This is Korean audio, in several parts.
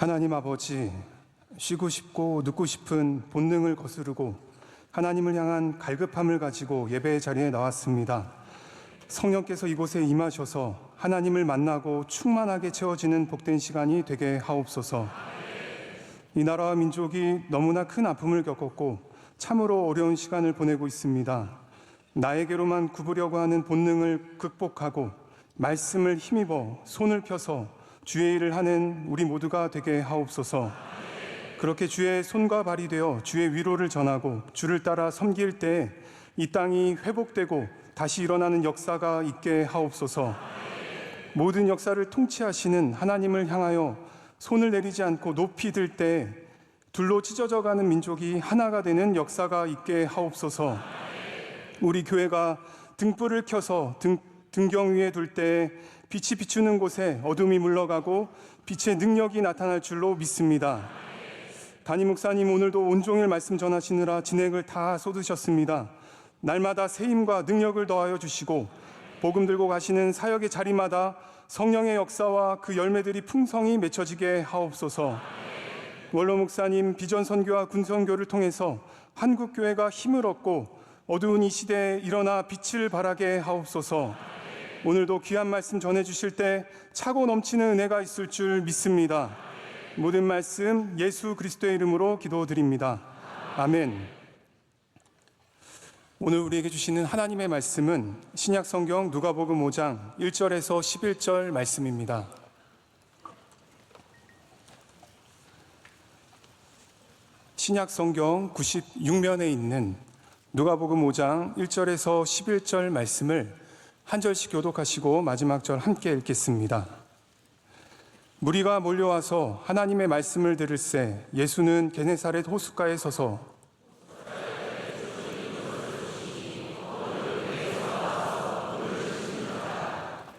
하나님 아버지, 쉬고 싶고 눕고 싶은 본능을 거스르고 하나님을 향한 갈급함을 가지고 예배의 자리에 나왔습니다. 성령께서 이곳에 임하셔서 하나님을 만나고 충만하게 채워지는 복된 시간이 되게 하옵소서. 이 나라와 민족이 너무나 큰 아픔을 겪었고 참으로 어려운 시간을 보내고 있습니다. 나에게로만 굽으려고 하는 본능을 극복하고 말씀을 힘입어 손을 펴서 주의 일을 하는 우리 모두가 되게 하옵소서. 그렇게 주의 손과 발이 되어 주의 위로를 전하고 주를 따라 섬길 때 이 땅이 회복되고 다시 일어나는 역사가 있게 하옵소서. 모든 역사를 통치하시는 하나님을 향하여 손을 내리지 않고 높이 들 때 둘로 찢어져가는 민족이 하나가 되는 역사가 있게 하옵소서. 우리 교회가 등불을 켜서 등경 위에 둘 때 빛이 비추는 곳에 어둠이 물러가고 빛의 능력이 나타날 줄로 믿습니다. 담임 목사님, 오늘도 온종일 말씀 전하시느라 진행을 다 쏟으셨습니다. 날마다 새 힘과 능력을 더하여 주시고 복음 들고 가시는 사역의 자리마다 성령의 역사와 그 열매들이 풍성히 맺혀지게 하옵소서. 원로 목사님 비전 선교와 군 선교를 통해서 한국 교회가 힘을 얻고 어두운 이 시대에 일어나 빛을 발하게 하옵소서. 오늘도 귀한 말씀 전해 주실 때 차고 넘치는 은혜가 있을 줄 믿습니다. 모든 말씀 예수 그리스도의 이름으로 기도드립니다. 아멘. 오늘 우리에게 주시는 하나님의 말씀은 신약 성경 누가복음 5장 1절에서 11절 말씀입니다. 신약 성경 96면에 있는 누가복음 5장 1절에서 11절 말씀을 한 절씩 교독하시고 마지막 절 함께 읽겠습니다. 무리가 몰려와서 하나님의 말씀을 들을새 예수는 게네사렛 호숫가에 서서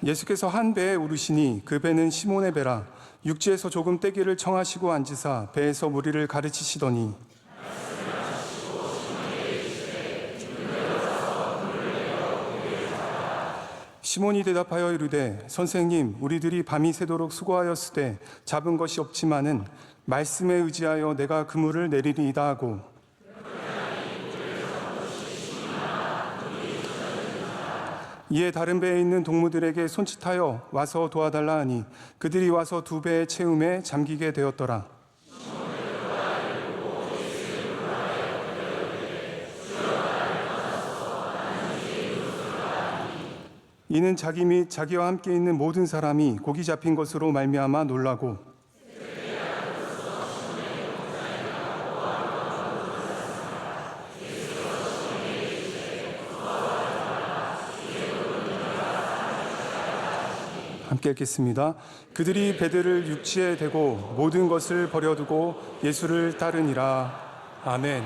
예수께서 한 배에 오르시니 그 배는 시몬의 배라. 육지에서 조금 떼기를 청하시고 앉으사 배에서 무리를 가르치시더니 시몬이 대답하여 이르되 선생님, 우리들이 밤이 새도록 수고하였으되 잡은 것이 없지만은 말씀에 의지하여 내가 그물을 내리리이다 하고 이에 다른 배에 있는 동무들에게 손짓하여 와서 도와달라 하니 그들이 와서 두 배의 채움에 잠기게 되었더라. 이는 자기 및 자기와 함께 있는 모든 사람이 고기 잡힌 것으로 말미암아 놀라고 함께 읽겠습니다. 그들이 배들을 육지에 대고 모든 것을 버려두고 예수를 따르니라. 아멘.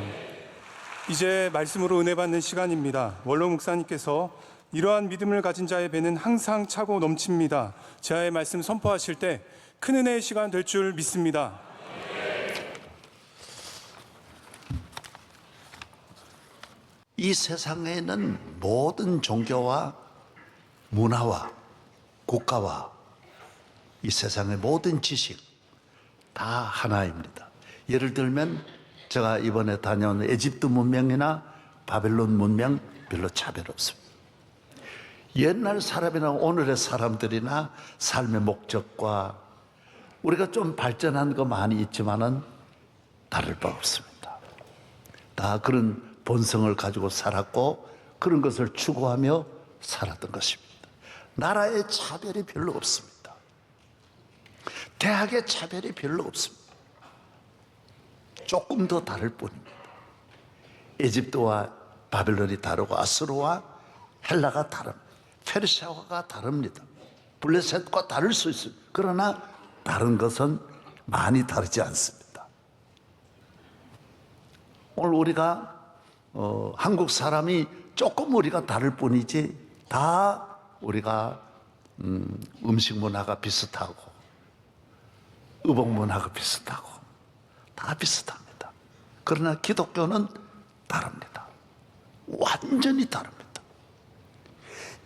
이제 말씀으로 은혜 받는 시간입니다. 원로 목사님께서 이러한 믿음을 가진 자의 배는 항상 차고 넘칩니다. 제아의 말씀 선포하실 때 큰 은혜의 시간 될 줄 믿습니다. 이 세상에는 모든 종교와 문화와 국가와 이 세상의 모든 지식 다 하나입니다. 예를 들면 제가 이번에 다녀온 에집트 문명이나 바벨론 문명 별로 차별 없습니다. 옛날 사람이나 오늘의 사람들이나 삶의 목적과 우리가 좀 발전한 거 많이 있지만은 다를 바 없습니다. 다 그런 본성을 가지고 살았고 그런 것을 추구하며 살았던 것입니다. 나라의 차별이 별로 없습니다. 대학의 차별이 별로 없습니다. 조금 더 다를 뿐입니다. 에집트와 바벨론이 다르고 아수르와 헬라가 다릅니다. 페르시아가 다릅니다. 블레셋과 다를 수 있습니다. 그러나 다른 것은 많이 다르지 않습니다. 오늘 우리가 한국 사람이 조금 우리가 다를 뿐이지 다 우리가 음식 문화가 비슷하고 의복 문화가 비슷하고 다 비슷합니다. 그러나 기독교는 다릅니다. 완전히 다릅니다.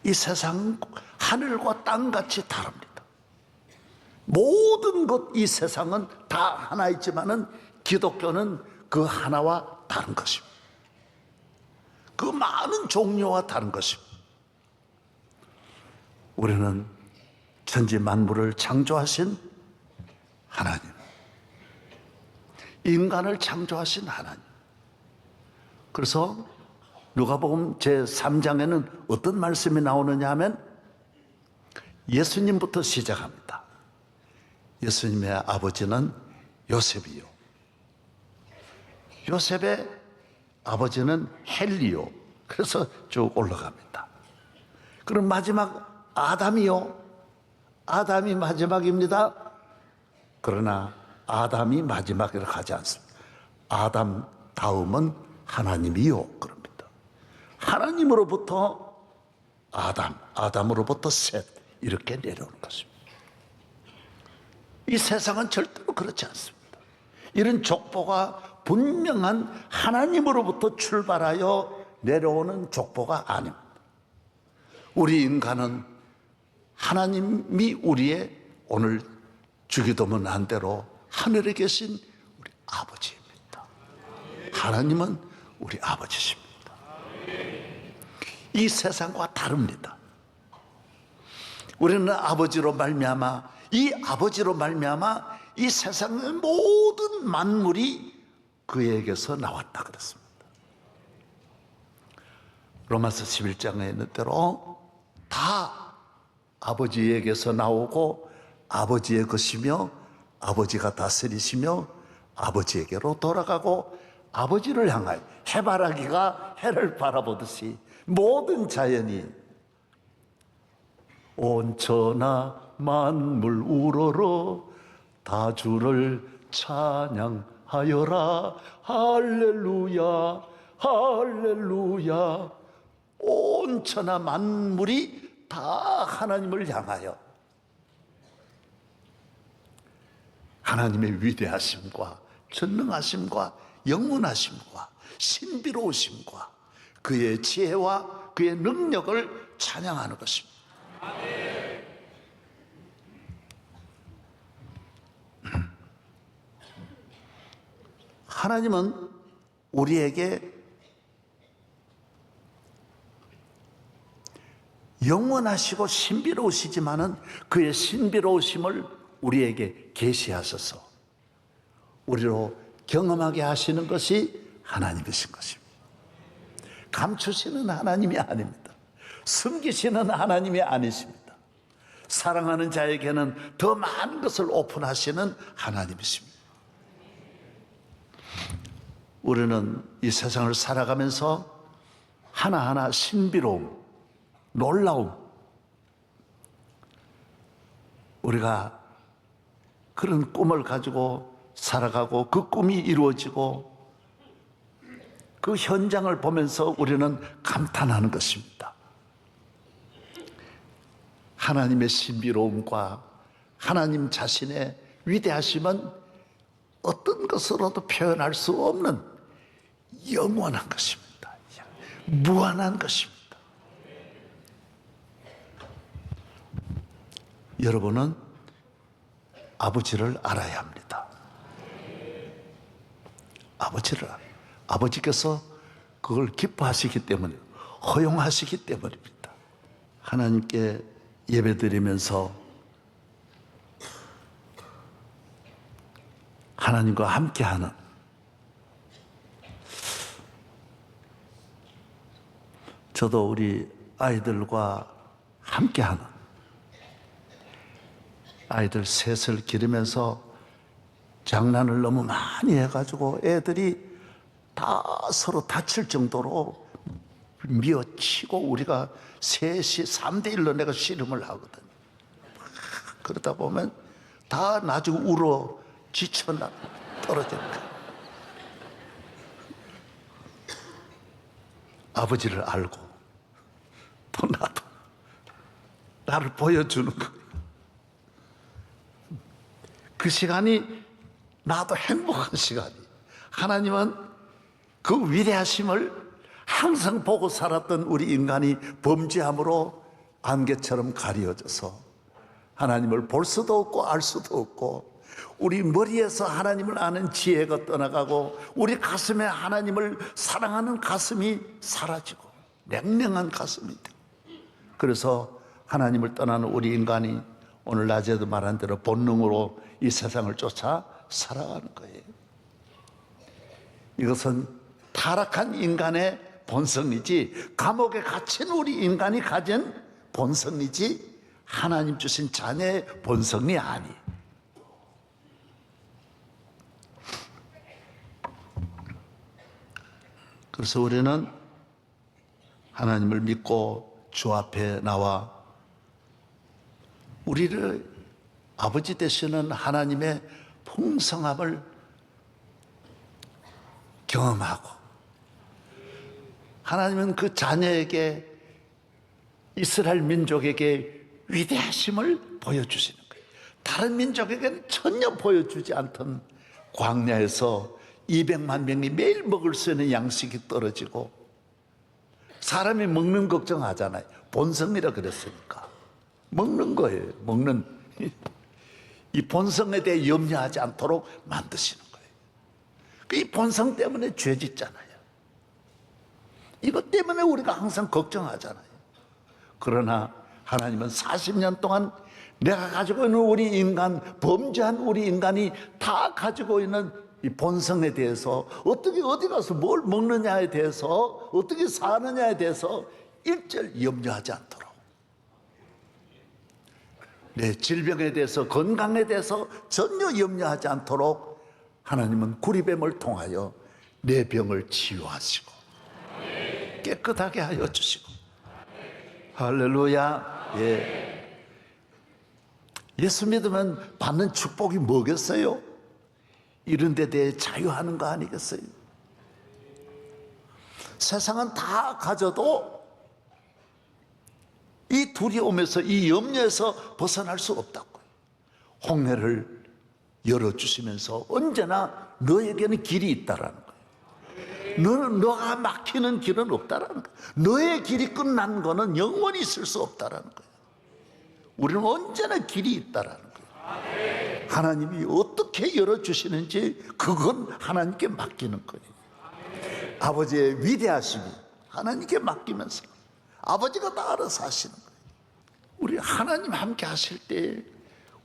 이 세상 하늘과 땅같이 다릅니다. 모든 것, 이 세상은 다 하나이지만은 기독교는 그 하나와 다른 것입니다. 그 많은 종류와 다른 것입니다. 우리는 천지 만물을 창조하신 하나님, 인간을 창조하신 하나님. 그래서 누가복음 제3장에는 어떤 말씀이 나오느냐 하면 예수님부터 시작합니다. 예수님의 아버지는 요셉이요, 요셉의 아버지는 헬리요. 그래서 쭉 올라갑니다. 그럼 마지막 아담이요, 아담이 마지막입니다. 그러나 아담이 마지막이라 하지 않습니다. 아담 다음은 하나님이요 그럽니다. 하나님으로부터 아담, 아담으로부터 셋, 이렇게 내려오는 것입니다. 이 세상은 절대로 그렇지 않습니다. 이런 족보가 분명한 하나님으로부터 출발하여 내려오는 족보가 아닙니다. 우리 인간은 하나님이 우리의 오늘 주기도문 한 대로 하늘에 계신 우리 아버지입니다. 하나님은 우리 아버지십니다. 이 세상과 다릅니다. 우리는 아버지로 말미암아, 이 아버지로 말미암아 이 세상의 모든 만물이 그에게서 나왔다 그랬습니다. 로마서 11장에 있는 대로 다 아버지에게서 나오고 아버지의 것이며 아버지가 다스리시며 아버지에게로 돌아가고 아버지를 향하여, 해바라기가 해를 바라보듯이 모든 자연이 온 천하 만물 우러러 다 주를 찬양하여라. 할렐루야 할렐루야. 온 천하 만물이 다 하나님을 향하여 하나님의 위대하심과 전능하심과 영원하심과 신비로우심과 그의 지혜와 그의 능력을 찬양하는 것입니다. 하나님은 우리에게 영원하시고 신비로우시지만은 그의 신비로우심을 우리에게 계시하셔서 우리로 경험하게 하시는 것이 하나님이신 것입니다. 감추시는 하나님이 아닙니다. 숨기시는 하나님이 아니십니다. 사랑하는 자에게는 더 많은 것을 오픈하시는 하나님이십니다. 우리는 이 세상을 살아가면서 하나하나 신비로움, 놀라움, 우리가 그런 꿈을 가지고 살아가고 그 꿈이 이루어지고 그 현장을 보면서 우리는 감탄하는 것입니다. 하나님의 신비로움과 하나님 자신의 위대하심은 어떤 것으로도 표현할 수 없는 영원한 것입니다. 무한한 것입니다. 여러분은 아버지를 알아야 합니다. 아버지를 알아요. 아버지께서 그걸 기뻐하시기 때문에, 허용하시기 때문입니다. 하나님께 예배드리면서 하나님과 함께하는, 저도 우리 아이들과 함께하는, 아이들 셋을 기르면서 장난을 너무 많이 해가지고 애들이 다 서로 다칠 정도로 미어치고 우리가 셋이 3대1로 내가 씨름을 하거든. 그러다 보면 다 나중에 울어 지쳐 떨어집니다. 아버지를 알고 또 나도 나를 보여주는 거예요. 그 시간이 나도 행복한 시간이. 하나님은 그 위대하심을 항상 보고 살았던 우리 인간이 범죄함으로 안개처럼 가려져서 하나님을 볼 수도 없고 알 수도 없고, 우리 머리에서 하나님을 아는 지혜가 떠나가고, 우리 가슴에 하나님을 사랑하는 가슴이 사라지고 냉랭한 가슴이 되고, 그래서 하나님을 떠나는 우리 인간이 오늘 낮에도 말한 대로 본능으로 이 세상을 쫓아 살아가는 거예요. 이것은 타락한 인간의 본성이지, 감옥에 갇힌 우리 인간이 가진 본성이지, 하나님 주신 자녀의 본성이 아니에요. 그래서 우리는 하나님을 믿고 주 앞에 나와 우리를 아버지 되시는 하나님의 풍성함을 경험하고, 하나님은 그 자녀에게, 이스라엘 민족에게 위대하심을 보여주시는 거예요. 다른 민족에게는 전혀 보여주지 않던 광야에서 200만 명이 매일 먹을 수 있는 양식이 떨어지고, 사람이 먹는 걱정하잖아요. 본성이라 그랬으니까 먹는 거예요. 먹는 이 본성에 대해 염려하지 않도록 만드시는 거예요. 이 본성 때문에 죄 짓잖아요. 이것 때문에 우리가 항상 걱정하잖아요. 그러나 하나님은 40년 동안 내가 가지고 있는 우리 인간, 범죄한 우리 인간이 다 가지고 있는 이 본성에 대해서, 어떻게 어디 가서 뭘 먹느냐에 대해서, 어떻게 사느냐에 대해서 일절 염려하지 않도록, 내 질병에 대해서, 건강에 대해서 전혀 염려하지 않도록 하나님은 구리뱀을 통하여 내 병을 치유하시고 깨끗하게 하여 주시고. 할렐루야. 예. 예수 믿으면 받는 축복이 뭐겠어요? 이런 데 대해 자유하는 거 아니겠어요? 세상은 다 가져도 이 두려움에서, 이 염려에서 벗어날 수 없다고요. 홍해를 열어주시면서 언제나 너에게는 길이 있다라는 거예요. 너가 막히는 길은 없다라는 거예요. 너의 길이 끝난 거는 영원히 있을 수 없다라는 거예요. 우리는 언제나 길이 있다라는 거예요. 하나님이 어떻게 열어주시는지 그건 하나님께 맡기는 거예요. 아버지의 위대하심이 하나님께 맡기면서 아버지가 다 알아서 하시는 거예요. 우리 하나님 함께 하실 때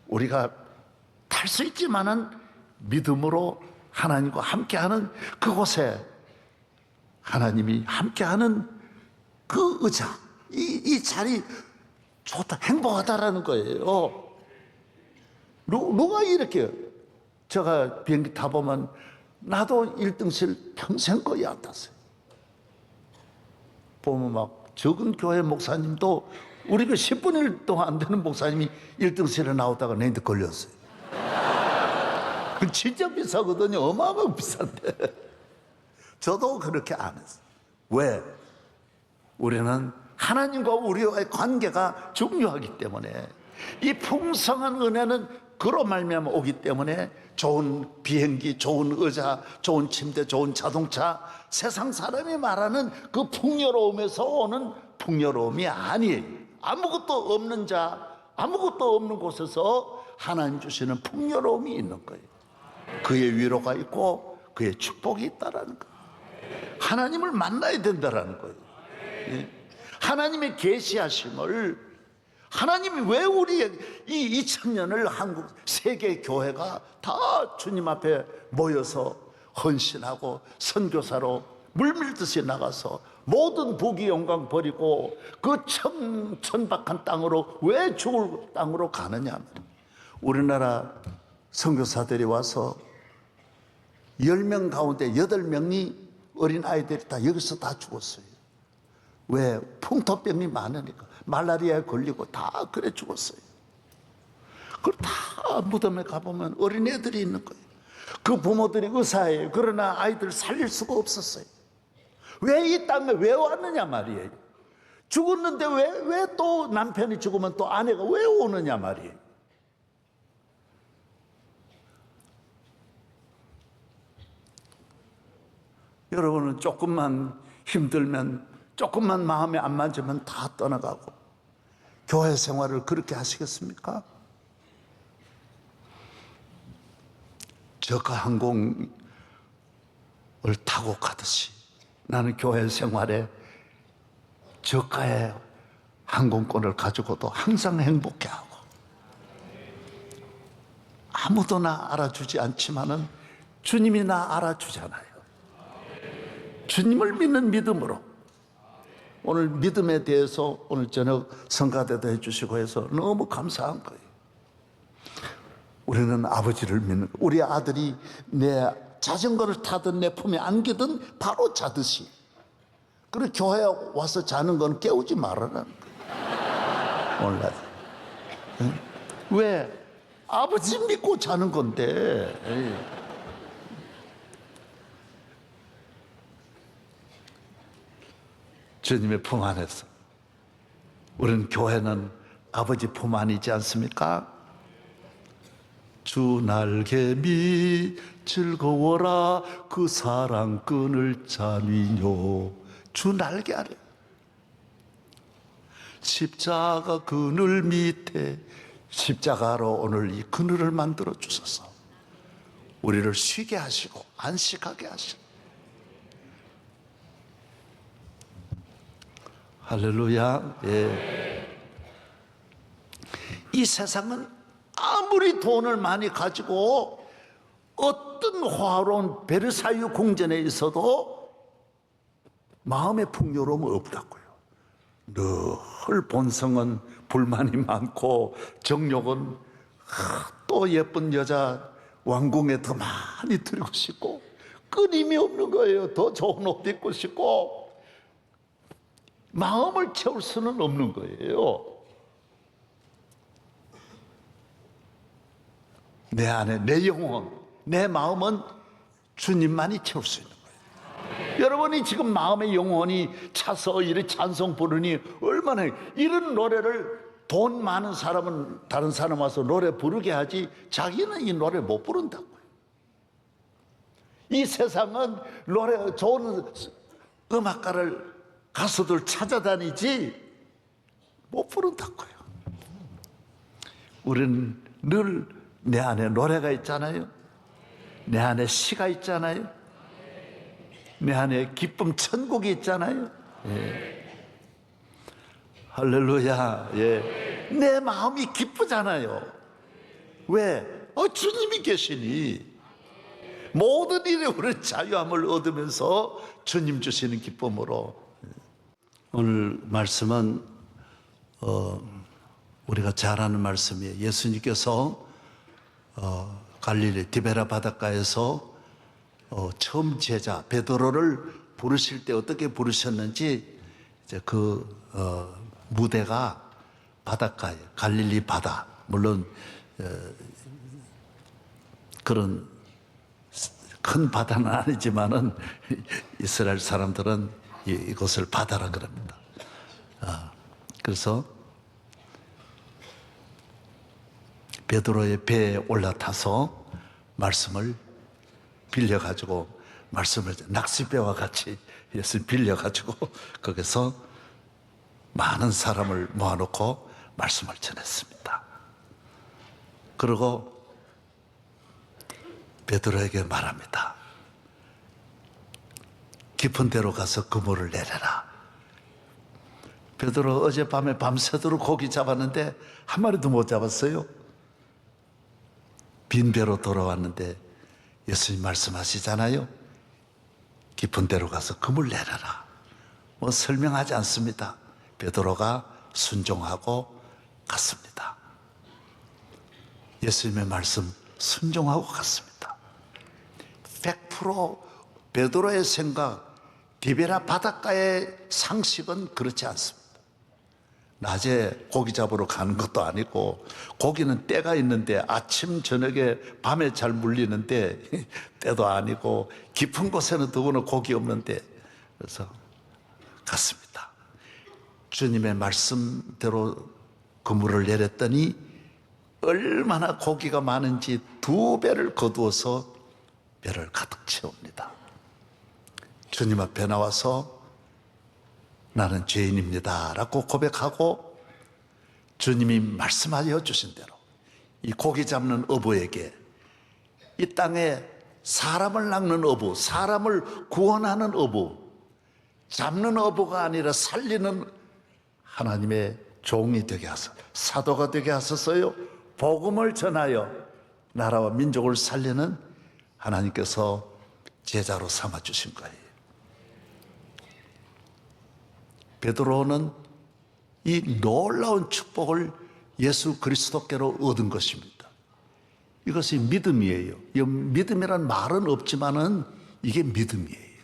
우리가 탈 수 있지만은 믿음으로 하나님과 함께하는 그곳에, 하나님이 함께하는 그 의자, 이 자리 좋다, 행복하다라는 거예요. 누가 이렇게, 제가 비행기 타보면 나도 1등실 평생 거의 안 탔어요. 보면 막 적은 교회 목사님도, 우리 그 10분 1 동안 안 되는 목사님이 1등실에 나오다가 내한테 걸렸어요. 그 진짜 비싸거든요. 어마어마하게 비싼데. 저도 그렇게 안 했어요. 왜? 우리는 하나님과 우리와의 관계가 중요하기 때문에, 이 풍성한 은혜는 그로 말미암아 오기 때문에 좋은 비행기, 좋은 의자, 좋은 침대, 좋은 자동차, 세상 사람이 말하는 그 풍요로움에서 오는 풍요로움이 아니에요. 아무것도 없는 자, 아무것도 없는 곳에서 하나님 주시는 풍요로움이 있는 거예요. 그의 위로가 있고 그의 축복이 있다라는 거예요. 하나님을 만나야 된다라는 거예요. 하나님의 계시하심을, 하나님이 왜 우리의 이 2000년을 한국 세계 교회가 다 주님 앞에 모여서 헌신하고 선교사로 물밀듯이 나가서 모든 부귀 영광 버리고 그 천박한 땅으로, 왜 죽을 땅으로 가느냐. 우리나라 선교사들이 와서 10명 가운데 8명이 어린 아이들이 다 여기서 다 죽었어요. 왜? 풍토병이 많으니까. 말라리아에 걸리고 다 그래 죽었어요. 그걸 다 무덤에 가보면 어린애들이 있는 거예요. 그 부모들이 의사예요. 그러나 아이들 살릴 수가 없었어요. 왜 이 땅에 왜 왔느냐 말이에요. 죽었는데 왜 또 남편이 죽으면 또 아내가 왜 오느냐 말이에요. 여러분은 조금만 힘들면, 조금만 마음에 안 맞으면 다 떠나가고 교회 생활을 그렇게 하시겠습니까? 저가 항공을 타고 가듯이 나는 교회 생활에 저가의 항공권을 가지고도 항상 행복해하고, 아무도 나 알아주지 않지만은 주님이 나 알아주잖아요. 주님을 믿는 믿음으로. 오늘 믿음에 대해서 오늘 저녁 성가대도 해주시고 해서 너무 감사한 거예요. 우리는 아버지를 믿는 거예요. 우리 아들이 내 자전거를 타든 내 품에 안기든 바로 자듯이. 그리고 교회에 와서 자는 건 깨우지 말아라는 거예요. 오늘 응? 왜? 아버지 믿고 자는 건데. 에이. 주님의 품 안에서. 우리는 교회는 아버지 품 안이지 않습니까? 주 날개미 즐거워라 그 사랑 끈을 짜니뇨. 주 날개 아래 십자가 그늘 밑에 십자가로 오늘 이 그늘을 만들어 주셔서 우리를 쉬게 하시고 안식하게 하시고. 할렐루야. 예. 이 세상은 아무리 돈을 많이 가지고 어떤 화려한 베르사유 궁전에 있어도 마음의 풍요로움은 없다고요. 늘 본성은 불만이 많고 정욕은 또 예쁜 여자 왕궁에 더 많이 들고 싶고 끊임이 없는 거예요. 더 좋은 옷 입고 싶고 마음을 채울 수는 없는 거예요. 내 안에 내 영혼, 내 마음은 주님만이 채울 수 있는 거예요. 여러분이 지금 마음의 영혼이 차서 이렇게 찬송 부르니 얼마나, 이런 노래를 돈 많은 사람은 다른 사람 와서 노래 부르게 하지 자기는 이 노래 못 부른다고요. 이 세상은 노래 좋은 음악가를 가수들 찾아다니지 못 부른다고요. 우리는 늘 내 안에 노래가 있잖아요. 내 안에 시가 있잖아요. 내 안에 기쁨 천국이 있잖아요. 예. 할렐루야. 예. 내 마음이 기쁘잖아요. 왜? 주님이 계시니. 모든 일에 우리는 자유함을 얻으면서 주님 주시는 기쁨으로. 오늘 말씀은 우리가 잘 아는 말씀이에요. 예수님께서 갈릴리 디베라 바닷가에서 처음 제자 베드로를 부르실 때 어떻게 부르셨는지, 이제 그 무대가 바닷가에 갈릴리 바다, 물론 그런 큰 바다는 아니지만은 이스라엘 사람들은 이곳을 바다라 그럽니다. 그래서 베드로의 배에 올라타서 말씀을 빌려가지고, 말씀을 낚싯배와 같이 예수 빌려가지고 거기서 많은 사람을 모아놓고 말씀을 전했습니다. 그리고 베드로에게 말합니다. 깊은 데로 가서 그물을 내려라. 베드로 어젯밤에 밤새도록 고기 잡았는데 한 마리도 못 잡았어요. 빈 배로 돌아왔는데 예수님 말씀하시잖아요. 깊은 데로 가서 그물 내려라. 뭐 설명하지 않습니다. 베드로가 순종하고 갔습니다. 예수님의 말씀 순종하고 갔습니다. 100% 베드로의 생각, 디베라 바닷가의 상식은 그렇지 않습니다. 낮에 고기 잡으러 가는 것도 아니고, 고기는 때가 있는데 아침 저녁에 밤에 잘 물리는데 때도 아니고, 깊은 곳에는 더구나 고기 없는데, 그래서 갔습니다. 주님의 말씀대로 그물을 내렸더니 얼마나 고기가 많은지 2배를 거두어서 배를 가득 채웁니다. 주님 앞에 나와서 나는 죄인입니다 라고 고백하고, 주님이 말씀하여 주신 대로 이 고기 잡는 어부에게 이 땅에 사람을 낚는 어부, 사람을 구원하는 어부, 잡는 어부가 아니라 살리는 하나님의 종이 되게 하소서, 사도가 되게 하소서요. 복음을 전하여 나라와 민족을 살리는 하나님께서 제자로 삼아 주신 거예요. 베드로는 이 놀라운 축복을 예수 그리스도께로 얻은 것입니다. 이것이 믿음이에요. 믿음이란 말은 없지만은 이게 믿음이에요.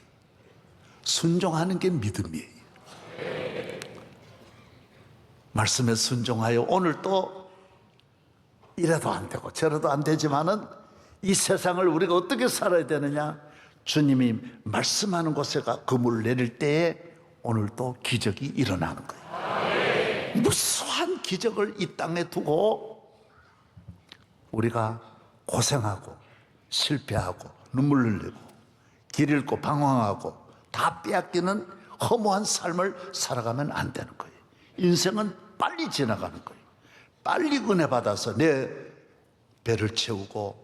순종하는 게 믿음이에요. 말씀에 순종하여 오늘 또 이래도 안 되고 저래도 안 되지만은 이 세상을 우리가 어떻게 살아야 되느냐? 주님이 말씀하는 곳에가 그물을 내릴 때에 오늘 또 기적이 일어나는 거예요. 무수한 기적을 이 땅에 두고 우리가 고생하고 실패하고 눈물 흘리고 길 잃고 방황하고 다 빼앗기는 허무한 삶을 살아가면 안 되는 거예요. 인생은 빨리 지나가는 거예요. 빨리 은혜 받아서 내 배를 채우고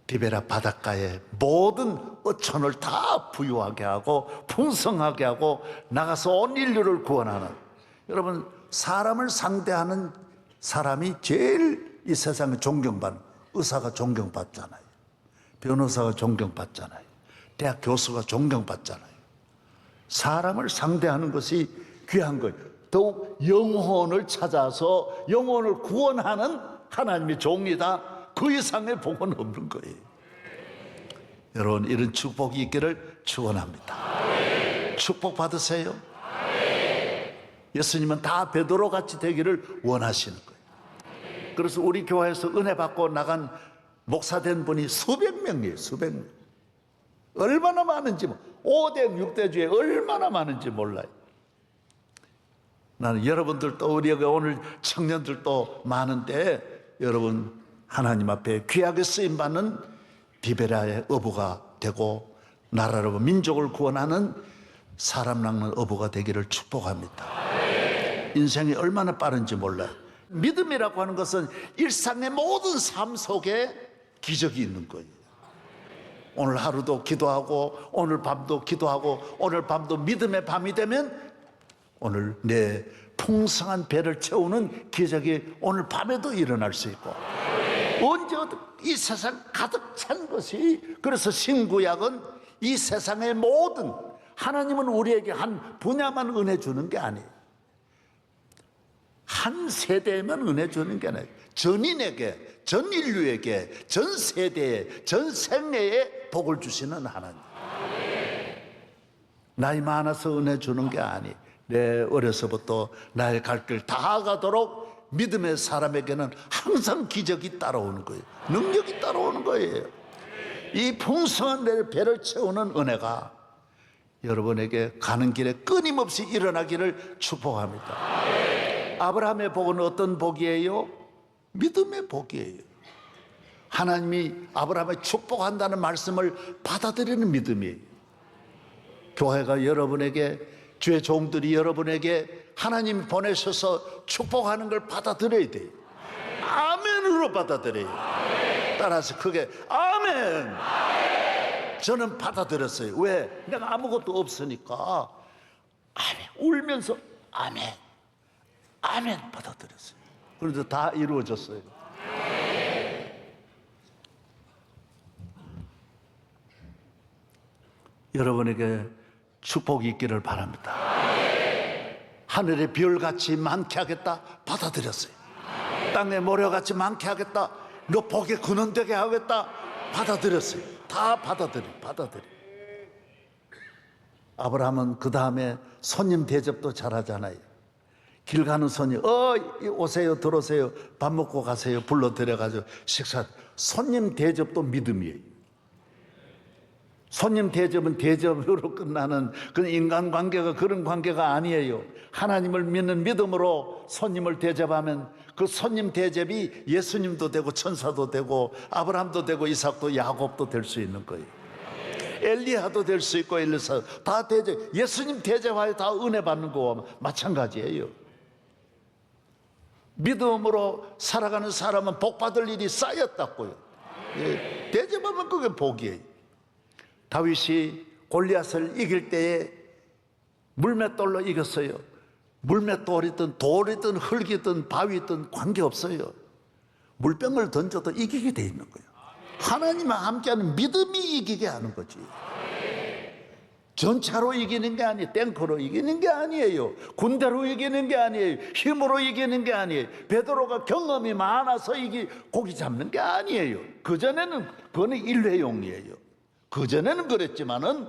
디베라 바닷가에 모든 어촌을 다 부유하게 하고 풍성하게 하고 나가서 온 인류를 구원하는, 여러분 사람을 상대하는 사람이 제일 이 세상에 존경받는, 의사가 존경받잖아요. 변호사가 존경받잖아요. 대학 교수가 존경받잖아요. 사람을 상대하는 것이 귀한 거예요. 더욱 영혼을 찾아서 영혼을 구원하는 하나님의 종이다. 그 이상의 복은 없는 거예요. 여러분 이런 축복이 있기를 축원합니다. 축복 받으세요. 예수님은 다 베드로 같이 되기를 원하시는 거예요. 그래서 우리 교회에서 은혜 받고 나간 목사된 분이 수백 명이에요. 수백 명. 얼마나 많은지, 5대 6대 주에 얼마나 많은지 몰라요. 나는 여러분들도 우리 여기 오늘 청년들도 많은데 여러분 하나님 앞에 귀하게 쓰임받는 디베라의 어부가 되고 나라로 민족을 구원하는 사람 낚는 어부가 되기를 축복합니다. 인생이 얼마나 빠른지 몰라요. 믿음이라고 하는 것은 일상의 모든 삶 속에 기적이 있는 거예요. 오늘 하루도 기도하고 오늘 밤도 기도하고 오늘 밤도 믿음의 밤이 되면 오늘 내 풍성한 배를 채우는 기적이 오늘 밤에도 일어날 수 있고 언제 이 세상 가득 찬 것이, 그래서 신구약은 이 세상의 모든, 하나님은 우리에게 한 분야만 은혜 주는 게 아니에요. 한 세대에만 은혜 주는 게 아니에요. 전인에게, 전 인류에게, 전 세대에, 전 생애에 복을 주시는 하나님. 나이 많아서 은혜 주는 게 아니에요. 내 어려서부터 나의 갈 길 다 가도록 믿음의 사람에게는 항상 기적이 따라오는 거예요. 능력이 따라오는 거예요. 이 풍성한 내 배를 채우는 은혜가 여러분에게 가는 길에 끊임없이 일어나기를 축복합니다. 아브라함의 복은 어떤 복이에요? 믿음의 복이에요. 하나님이 아브라함을 축복한다는 말씀을 받아들이는 믿음이에요. 교회가 여러분에게, 주의 종들이 여러분에게 하나님이 보내셔서 축복하는 걸 받아들여야 돼요. 아멘으로 받아들여요. 따라서 크게 아멘. 저는 받아들였어요. 왜? 내가 아무것도 없으니까 아멘, 울면서 아멘, 아멘 받아들였어요. 그래도 다 이루어졌어요. 여러분에게 축복이 있기를 바랍니다. 하늘의 별같이 많게 하겠다, 받아들였어요. 땅의 모래같이 많게 하겠다, 너 복에 근원되게 하겠다, 받아들였어요. 다 받아들여. 아브라함은 그 다음에 손님 대접도 잘하잖아요. 길 가는 손님, 오세요, 들어오세요, 밥 먹고 가세요, 불러들여가지고 식사. 손님 대접도 믿음이에요. 손님 대접은 대접으로 끝나는 그런 인간관계가 그런 관계가 아니에요. 하나님을 믿는 믿음으로 손님을 대접하면 그 손님 대접이 예수님도 되고 천사도 되고 아브라함도 되고 이삭도 야곱도 될 수 있는 거예요. 엘리야도 될 수 있고 엘리사 다 대접, 예수님 대접하여 다 은혜 받는 거와 마찬가지예요. 믿음으로 살아가는 사람은 복 받을 일이 쌓였다고요. 예, 대접하면 그게 복이에요. 다윗이 골리앗을 이길 때에 물맷돌로 이겼어요. 물맷돌이든 돌이든 흙이든 바위든 관계없어요. 물병을 던져도 이기게 돼 있는 거예요. 하나님과 함께하는 믿음이 이기게 하는 거지. 전차로 이기는 게 아니에요. 탱크로 이기는 게 아니에요. 군대로 이기는 게 아니에요. 힘으로 이기는 게 아니에요. 베드로가 경험이 많아서 고기 잡는 게 아니에요. 그전에는 그거는 일회용이에요. 그전에는 그랬지만은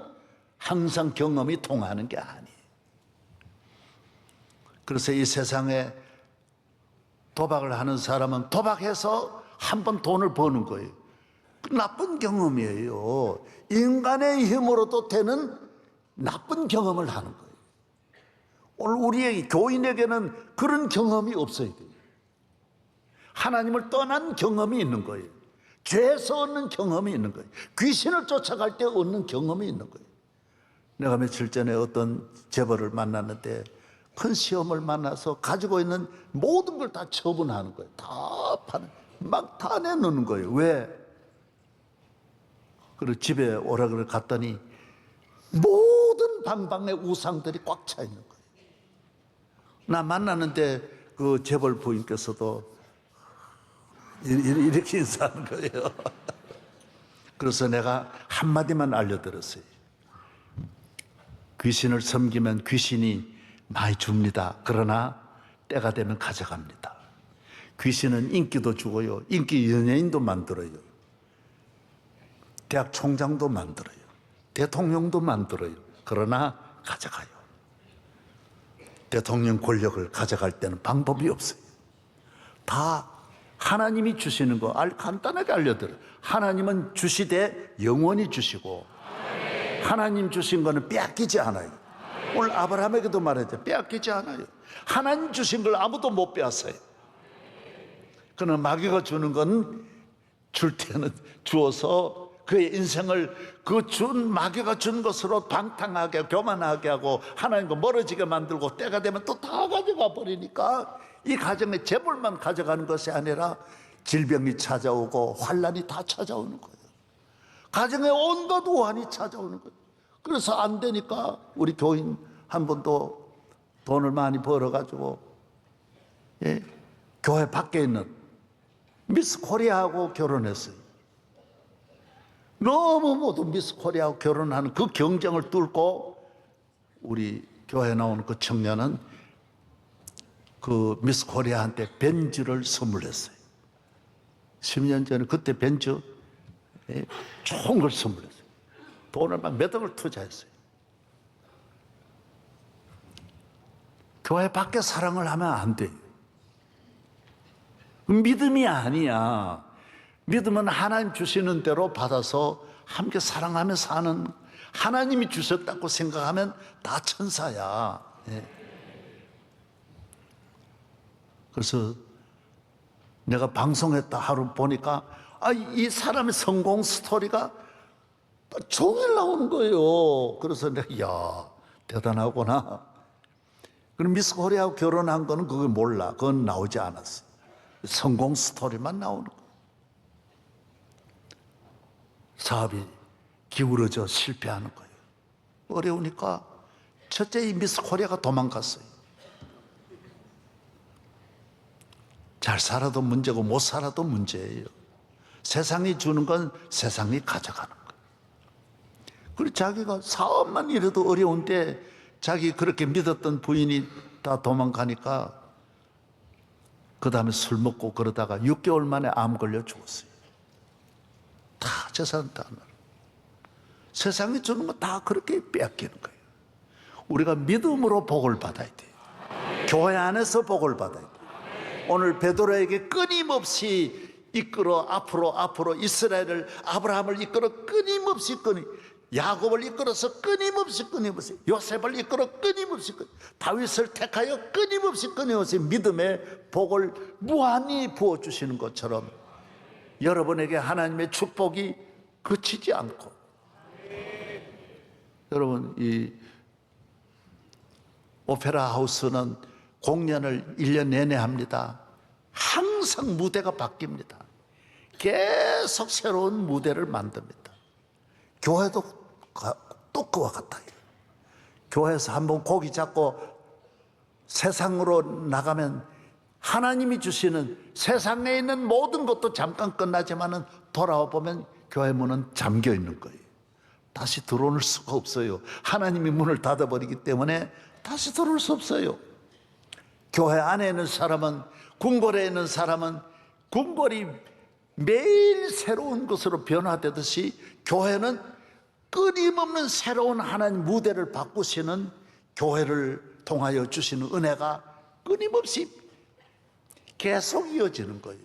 항상 경험이 통하는 게 아니에요. 그래서 이 세상에 도박을 하는 사람은 도박해서 한 번 돈을 버는 거예요. 나쁜 경험이에요. 인간의 힘으로도 되는 나쁜 경험을 하는 거예요. 오늘 우리의 교인에게는 그런 경험이 없어야 돼요. 하나님을 떠난 경험이 있는 거예요. 죄에서 얻는 경험이 있는 거예요. 귀신을 쫓아갈 때 얻는 경험이 있는 거예요. 내가 며칠 전에 어떤 재벌을 만났는데 큰 시험을 만나서 가지고 있는 모든 걸 다 처분하는 거예요. 다 파는, 막 다 내놓는 거예요. 왜? 그리고 집에 오라 그래 갔더니 모든 방방에 우상들이 꽉 차 있는 거예요. 나 만났는데 그 재벌 부인께서도 이렇게 인사하는 거예요. 그래서 내가 한마디만 알려드렸어요. 귀신을 섬기면 귀신이 많이 줍니다. 그러나 때가 되면 가져갑니다. 귀신은 인기도 주고요. 인기 연예인도 만들어요. 대학 총장도 만들어요. 대통령도 만들어요. 그러나 가져가요. 대통령 권력을 가져갈 때는 방법이 없어요. 다 하나님이 주시는 거 간단하게 알려드려요. 하나님은 주시되 영원히 주시고 하나님 주신 거는 빼앗기지 않아요. 오늘 아브라함에게도 말했죠. 빼앗기지 않아요. 하나님 주신 걸 아무도 못 빼앗아요. 그러나 마귀가 주는 건 줄 때는 주어서 그의 인생을 그 준 마귀가 준 것으로 방탕하게 교만하게 하고 하나님과 멀어지게 만들고 때가 되면 또 다 가져가 버리니까 이 가정의 재물만 가져가는 것이 아니라 질병이 찾아오고 환란이 다 찾아오는 거예요. 가정에 온갖 우환이 찾아오는 거예요. 그래서 안 되니까 우리 교인 한 분도 돈을 많이 벌어가지고 교회 밖에 있는 미스 코리아하고 결혼했어요. 너무 모두 미스 코리아하고 결혼하는 그 경쟁을 뚫고 우리 교회에 나오는 그 청년은 그 미스 코리아한테 벤츠를 선물했어요. 10년 전에 그때 벤츠 좋은 걸 선물했어요. 돈을 막 몇 억을 투자했어요. 교회 밖에 사랑을 하면 안 돼요. 믿음이 아니야. 믿음은 하나님 주시는 대로 받아서 함께 사랑하며 사는, 하나님이 주셨다고 생각하면 다 천사야. 그래서 내가 방송했다 하루 보니까 이 사람의 성공 스토리가 종일 나오는 거예요. 그래서 내가 야 대단하구나. 그럼 미스 코리아하고 결혼한 거는 그걸 몰라. 그건 나오지 않았어. 성공 스토리만 나오는 거예요. 사업이 기울어져 실패하는 거예요. 어려우니까 첫째 이 미스 코리아가 도망갔어요. 잘 살아도 문제고 못 살아도 문제예요. 세상이 주는 건 세상이 가져가는 거예요. 그리고 자기가 사업만 이래도 어려운데 자기 그렇게 믿었던 부인이 다 도망가니까 그 다음에 술 먹고 그러다가 6개월 만에 암 걸려 죽었어요. 다 재산 다 나눠. 세상이 주는 거 다 그렇게 빼앗기는 거예요. 우리가 믿음으로 복을 받아야 돼요. 교회 안에서 복을 받아야 돼요. 오늘 베드로에게 끊임없이 이끌어 앞으로 이스라엘을 아브라함을 이끌어 끊임없이 야곱을 이끌어서 끊임없이 요셉을 이끌어 끊임없이 다윗을 택하여 끊임없이 믿음의 복을 무한히 부어주시는 것처럼 여러분에게 하나님의 축복이 그치지 않고 여러분 이 오페라 하우스는 공연을 1년 내내 합니다. 항상 무대가 바뀝니다. 계속 새로운 무대를 만듭니다. 교회도 또 그와 같아요. 교회에서 한번 고기 잡고 세상으로 나가면 하나님이 주시는 세상에 있는 모든 것도 잠깐 끝나지만은 돌아와 보면 교회 문은 잠겨 있는 거예요. 다시 들어올 수가 없어요. 하나님이 문을 닫아버리기 때문에 다시 들어올 수 없어요. 교회 안에 있는 사람은, 궁궐에 있는 사람은 궁궐이 매일 새로운 것으로 변화되듯이 교회는 끊임없는 새로운 하나님 무대를 바꾸시는, 교회를 통하여 주시는 은혜가 끊임없이 계속 이어지는 거예요.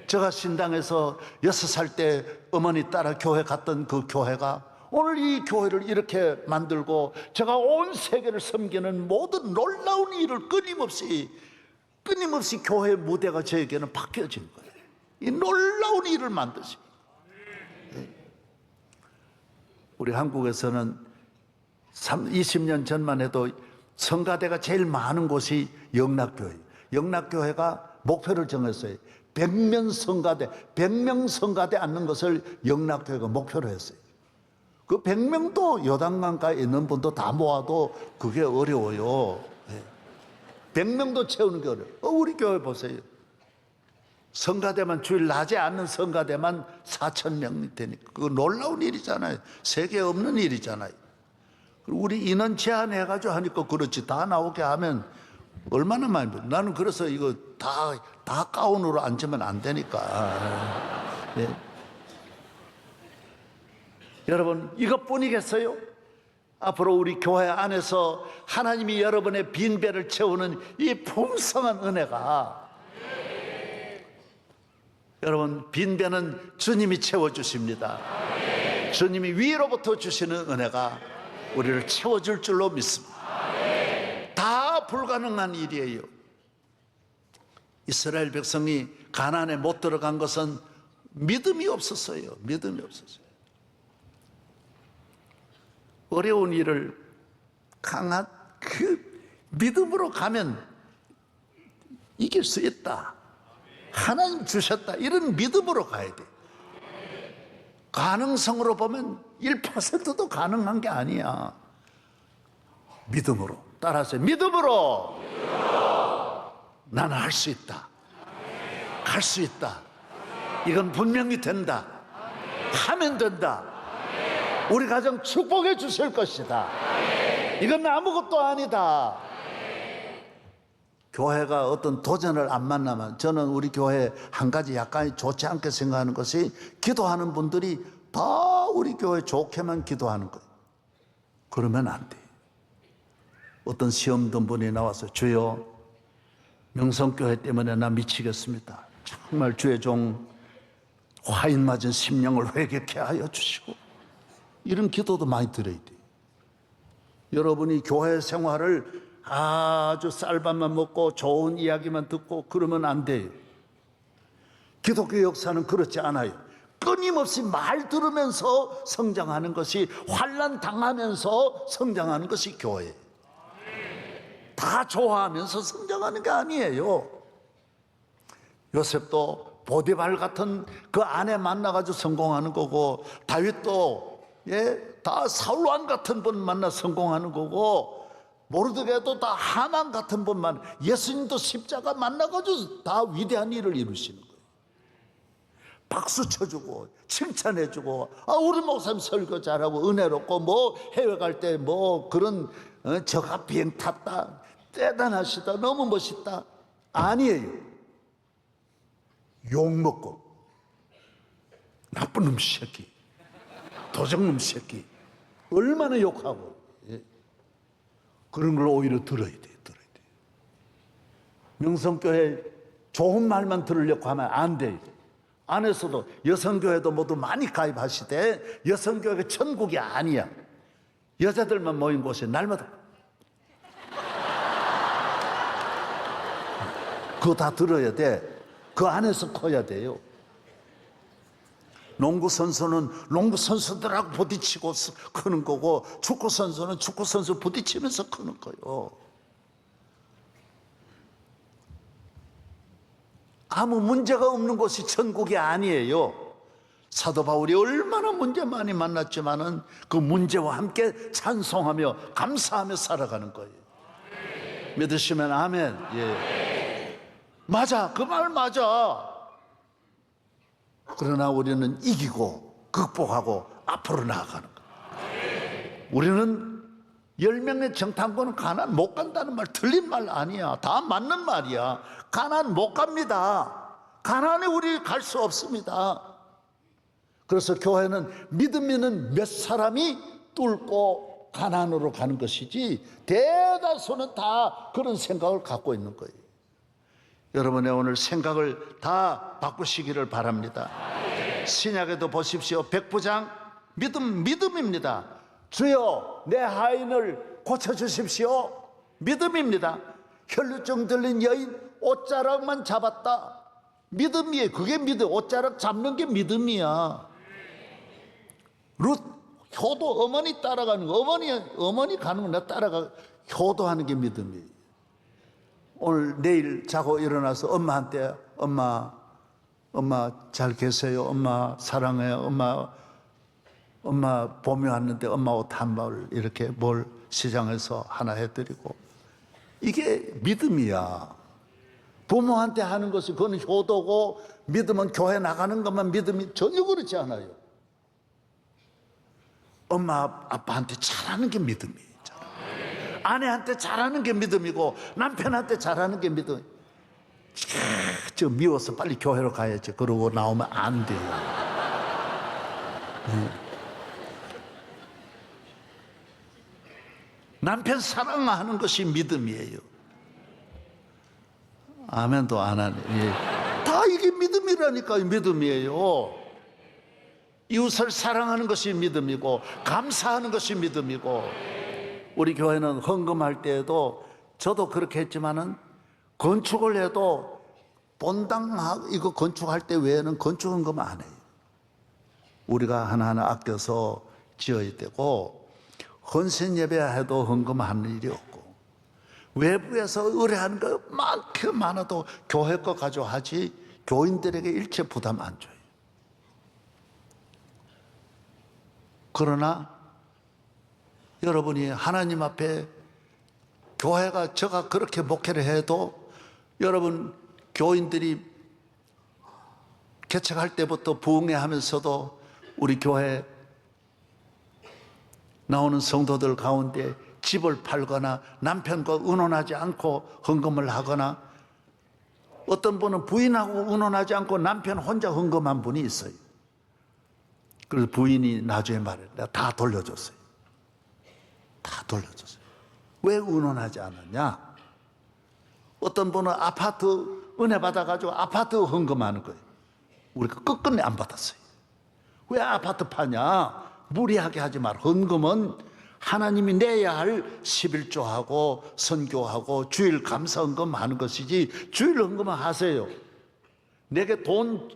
제가 신당에서 6살 때 어머니 따라 교회 갔던 그 교회가 오늘 이 교회를 이렇게 만들고 제가 온 세계를 섬기는 모든 놀라운 일을 끊임없이 교회의 무대가 저에게는 바뀌어진 거예요. 이 놀라운 일을 만드시고, 우리 한국에서는 20년 전만 해도 성가대가 제일 많은 곳이 영락교회예요. 영락교회가 목표를 정했어요. 100명 성가대 앉는 것을 영락교회가 목표로 했어요. 그 100명도 요단강가에 있는 분도 다 모아도 그게 어려워요. 100명도 채우는 게 어려워요. 우리 교회 보세요. 성가대만 주일 낮에 앉는 성가대만 4,000명이 되니까 그거 놀라운 일이잖아요. 세계에 없는 일이잖아요. 우리 인원 제한해가지고 하니까 그렇지, 다 나오게 하면 얼마나 많이. 나는 그래서 이거 다 가운으로 앉으면 안 되니까. 네. 여러분, 이것뿐이겠어요? 앞으로 우리 교회 안에서 하나님이 여러분의 빈배를 채우는 이 풍성한 은혜가, 여러분, 빈배는 주님이 채워주십니다. 주님이 위로부터 주시는 은혜가 우리를 채워줄 줄로 믿습니다. 다 불가능한 일이에요. 이스라엘 백성이 가나안에 못 들어간 것은 믿음이 없었어요. 믿음이 없었어요. 어려운 일을 강한 그 믿음으로 가면 이길 수 있다. 하나님 주셨다. 이런 믿음으로 가야 돼. 가능성으로 보면 1%도 가능한 게 아니야. 믿음으로. 따라하세요. 믿음으로. 나는 할 수 있다. 할 수 있다. 이건 분명히 된다. 하면 된다. 우리 가정 축복해 주실 것이다. 이건 아무것도 아니다. 교회가 어떤 도전을 안 만나면, 저는 우리 교회 한 가지 약간 좋지 않게 생각하는 것이, 기도하는 분들이 다 우리 교회 좋게만 기도하는 거예요. 그러면 안 돼. 어떤 시험 든 분이 나와서, 주여, 명성교회 때문에 나 미치겠습니다. 정말 주의 종 화인 맞은 심령을 회개케 하여 주시고, 이런 기도도 많이 드려야 돼요. 여러분이 교회 생활을 아주 쌀밥만 먹고 좋은 이야기만 듣고 그러면 안 돼요. 기독교 역사는 그렇지 않아요. 끊임없이 말 들으면서 성장하는 것이, 환난 당하면서 성장하는 것이 교회예요. 다 좋아하면서 성장하는 게 아니에요. 요셉도 보디발 같은 그 아내 만나가지고 성공하는 거고, 다윗도 다 사울왕 같은 분 만나 성공하는 거고, 모르드게도 다 하만 같은 분만, 예수님도 십자가 만나가지고 다 위대한 일을 이루시는 거예요. 박수 쳐주고 칭찬해주고, 우리 목사님 설교 잘하고 은혜롭고, 뭐 해외 갈 때 뭐 그런 저가 비행 탔다, 대단하시다, 너무 멋있다. 아니에요. 욕먹고, 나쁜 놈 새끼, 도적놈 새끼, 얼마나 욕하고, 그런 걸 오히려 들어야 돼. 명성교회 좋은 말만 들으려고 하면 안 돼. 안에서도 여성교회도 모두 많이 가입하시되, 여성교회가 천국이 아니야. 여자들만 모인 곳에 날마다 그거 다 들어야 돼. 그 안에서 커야 돼요. 농구 선수는 농구 선수들하고 부딪히고 크는 거고, 축구 선수는 축구 선수 부딪히면서 크는 거예요. 아무 문제가 없는 곳이 천국이 아니에요. 사도 바울이 얼마나 문제 많이 만났지만은 그 문제와 함께 찬송하며 감사하며 살아가는 거예요. 믿으시면 아멘. 예. 맞아, 그 말 맞아. 그러나 우리는 이기고 극복하고 앞으로 나아가는 거예요. 우리는 10명의 정탐꾼은 가나안 못 간다는 말 틀린 말 아니야. 다 맞는 말이야. 가나안 못 갑니다. 가나안에 우리 갈 수 없습니다. 그래서 교회는 믿음 있는 몇 사람이 뚫고 가나안으로 가는 것이지 대다수는 다 그런 생각을 갖고 있는 거예요. 여러분의 오늘 생각을 다 바꾸시기를 바랍니다. 신약에도 보십시오. 백부장 믿음입니다. 주여 내 하인을 고쳐주십시오. 믿음입니다. 혈루증 들린 여인 옷자락만 잡았다. 믿음이에요. 그게 믿음. 옷자락 잡는 게 믿음이야. 룻 효도 어머니 따라가는 거, 어머니 가는 거 나 따라가 효도하는 게 믿음이에요. 오늘 내일 자고 일어나서 엄마한테 엄마 잘 계세요. 엄마 사랑해요. 엄마 봄이 왔는데 엄마 옷 한 벌 이렇게 뭘 시장에서 하나 해드리고 이게 믿음이야. 부모한테 하는 것이 그건 효도고 믿음은 교회 나가는 것만 믿음이 전혀 그렇지 않아요. 엄마 아빠한테 잘하는 게 믿음이에요. 아내한테 잘하는 게 믿음이고 남편한테 잘하는 게 믿음. 저 미워서 빨리 교회로 가야지. 그러고 나오면 안 돼요. 남편 사랑하는 것이 믿음이에요. 아멘도 안 하네. 예. 다 이게 믿음이라니까. 믿음이에요. 이웃을 사랑하는 것이 믿음이고 감사하는 것이 믿음이고, 우리 교회는 헌금할 때에도 저도 그렇게 했지만은 건축을 해도 본당 이거 건축할 때 외에는 건축 헌금 안 해요. 우리가 하나하나 아껴서 지어야 되고, 헌신 예배해도 헌금하는 일이 없고, 외부에서 의뢰하는 거 많게 많아도 교회 거 가지고 하지 교인들에게 일체 부담 안 줘요. 그러나 여러분이 하나님 앞에 교회가 제가 그렇게 목회를 해도 여러분 교인들이 개척할 때부터 부흥회하면서도 우리 교회 나오는 성도들 가운데 집을 팔거나 남편과 의논하지 않고 헌금을 하거나, 어떤 분은 부인하고 의논하지 않고 남편 혼자 헌금한 분이 있어요. 그래서 부인이 나중에 말해, 내가 다 돌려줬어요. 다 돌려줬어요. 왜 의논하지 않았냐? 어떤 분은 아파트 은혜 받아가지고 아파트 헌금하는 거예요. 우리가 끝끝내 안 받았어요. 왜 아파트 파냐? 무리하게 하지 마라. 헌금은 하나님이 내야 할 11조하고 선교하고 주일 감사 헌금 하는 것이지, 주일 헌금은 하세요. 내게 돈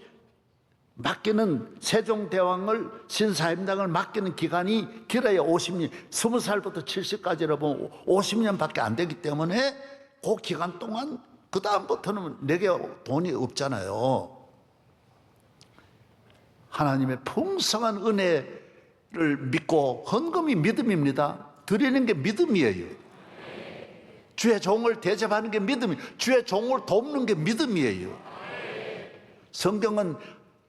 맡기는 세종대왕을 신사임당을 맡기는 기간이 길어야 50년, 20살부터 70까지로 보면 50년밖에 안 되기 때문에 그 기간 동안 그 다음부터는 내게 돈이 없잖아요. 하나님의 풍성한 은혜를 믿고, 헌금이 믿음입니다. 드리는 게 믿음이에요. 주의 종을 대접하는 게 믿음이에요. 주의 종을 돕는 게 믿음이에요. 성경은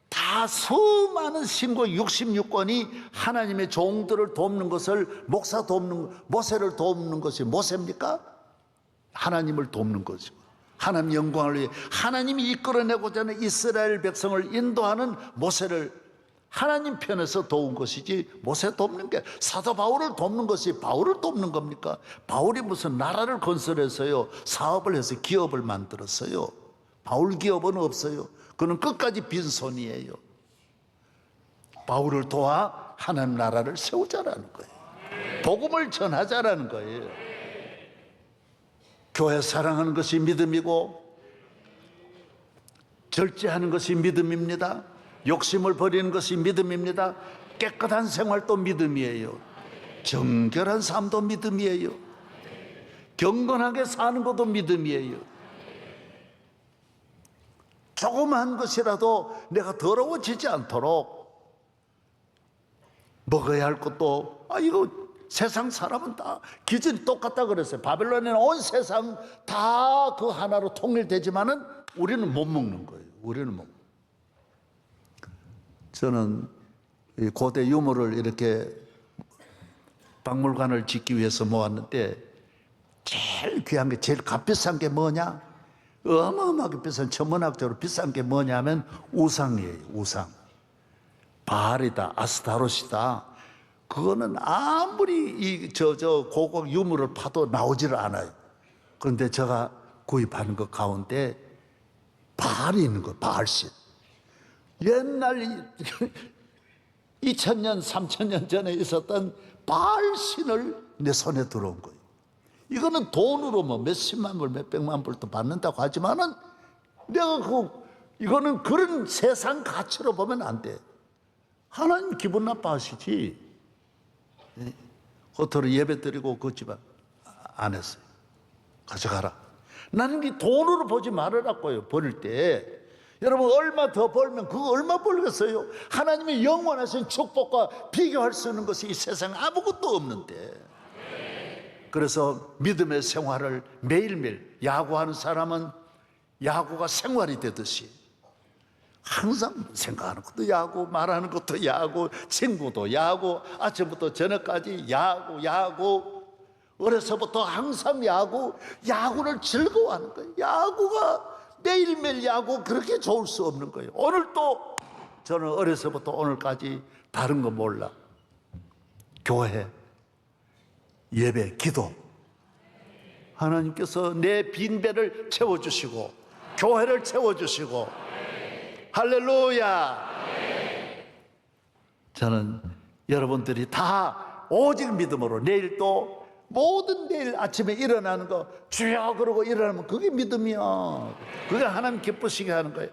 다 수많은 신고 66권이 하나님의 종들을 돕는 것을, 목사 돕는, 모세를 돕는 것이 모세입니까? 하나님을 돕는 것이고, 하나님 영광을 위해 하나님이 이끌어내고자 하는 이스라엘 백성을 인도하는 모세를 하나님 편에서 도운 것이지, 모세 돕는 게, 사도 바울을 돕는 것이 바울을 돕는 겁니까? 바울이 무슨 나라를 건설해서요, 사업을 해서 기업을 만들었어요. 바울 기업은 없어요. 그는 끝까지 빈손이에요. 바울을 도와 하나님 나라를 세우자라는 거예요. 복음을 전하자라는 거예요. 교회 사랑하는 것이 믿음이고, 절제하는 것이 믿음입니다. 욕심을 버리는 것이 믿음입니다. 깨끗한 생활도 믿음이에요. 정결한 삶도 믿음이에요. 경건하게 사는 것도 믿음이에요. 조그마한 것이라도 내가 더러워지지 않도록 먹어야 할 것도, 이거 세상 사람은 다 기준이 똑같다 그랬어요. 바벨론에는 온 세상 다 그 하나로 통일되지만은 우리는 못 먹는 거예요. 우리는 못. 저는 이 고대 유물을 이렇게 박물관을 짓기 위해서 모았는데 제일 귀한 게, 제일 값비싼 게 뭐냐? 어마어마하게 비싼, 천문학적으로 비싼 게 뭐냐면 우상이에요. 우상. 바알이다, 아스타롯이다. 그거는 아무리 고급 유물을 파도 나오지를 않아요. 그런데 제가 구입하는 것 가운데 바알이 있는 거예요. 바알신. 옛날 2000년, 3000년 전에 있었던 바알신을 내 손에 들어온 거예요. 이거는 돈으로 뭐 몇십만 불, 몇백만 불도 받는다고 하지만은 내가 이거는 그런 세상 가치로 보면 안 돼. 하나님 기분 나빠하시지. 겉으로 예배 드리고 그 집안 안 했어요. 가져가라. 나는 이 돈으로 보지 말으라고요. 버릴 때. 여러분, 얼마 더 벌면 그거 얼마 벌겠어요? 하나님의 영원하신 축복과 비교할 수 있는 것이 이 세상에 아무것도 없는데. 그래서 믿음의 생활을 매일매일, 야구하는 사람은 야구가 생활이 되듯이 항상 생각하는 것도 야구, 말하는 것도 야구, 친구도 야구, 아침부터 저녁까지 야구. 어려서부터 항상 야구를 즐거워하는 거예요. 야구가 매일매일 야구, 그렇게 좋을 수 없는 거예요. 오늘 또 저는 어려서부터 오늘까지 다른 거 몰라. 교회, 예배, 기도. 하나님께서 내 빈배를 채워주시고 교회를 채워주시고, 할렐루야. 저는 여러분들이 다 오직 믿음으로 내일 또 모든 내일 아침에 일어나는 거 주여 그러고 일어나면 그게 믿음이야. 그게 하나님 기쁘시게 하는 거예요.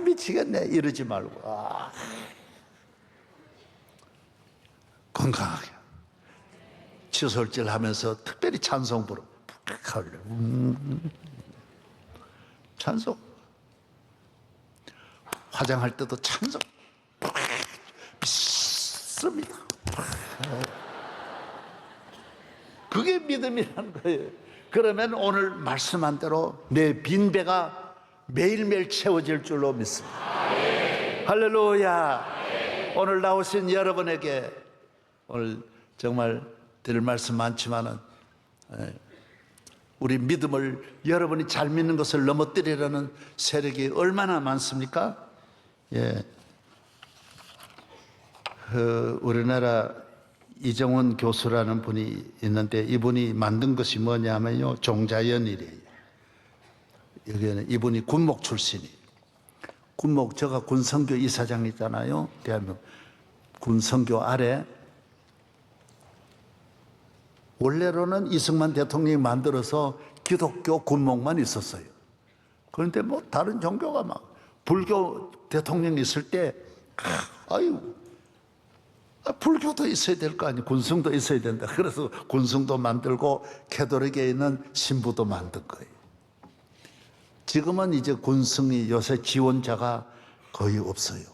미치겠네 이러지 말고 건강하게 칫솔질 하면서 특별히 찬송 부르고 찬송, 화장할 때도 찬송 믿습니다. 그게 믿음이라는 거예요. 그러면 오늘 말씀한 대로 내 빈배가 매일매일 채워질 줄로 믿습니다. 할렐루야. 오늘 나오신 여러분에게 오늘 정말 드릴 말씀 많지만은 우리 믿음을, 여러분이 잘 믿는 것을 넘어뜨리려는 세력이 얼마나 많습니까? 우리나라 이정원 교수라는 분이 있는데 이분이 만든 것이 뭐냐면요, 종자연이래요. 여기는 이분이 군목 출신이에요. 군목, 제가 군선교 이사장 있잖아요. 대한민국 군선교 아래 원래로는 이승만 대통령이 만들어서 기독교 군목만 있었어요. 그런데 뭐 다른 종교가 막 불교 대통령이 있을 때 불교도 있어야 될 거 아니에요. 군승도 있어야 된다. 그래서 군승도 만들고 캐톨릭에 있는 신부도 만든 거예요. 지금은 이제 군승이 요새 지원자가 거의 없어요.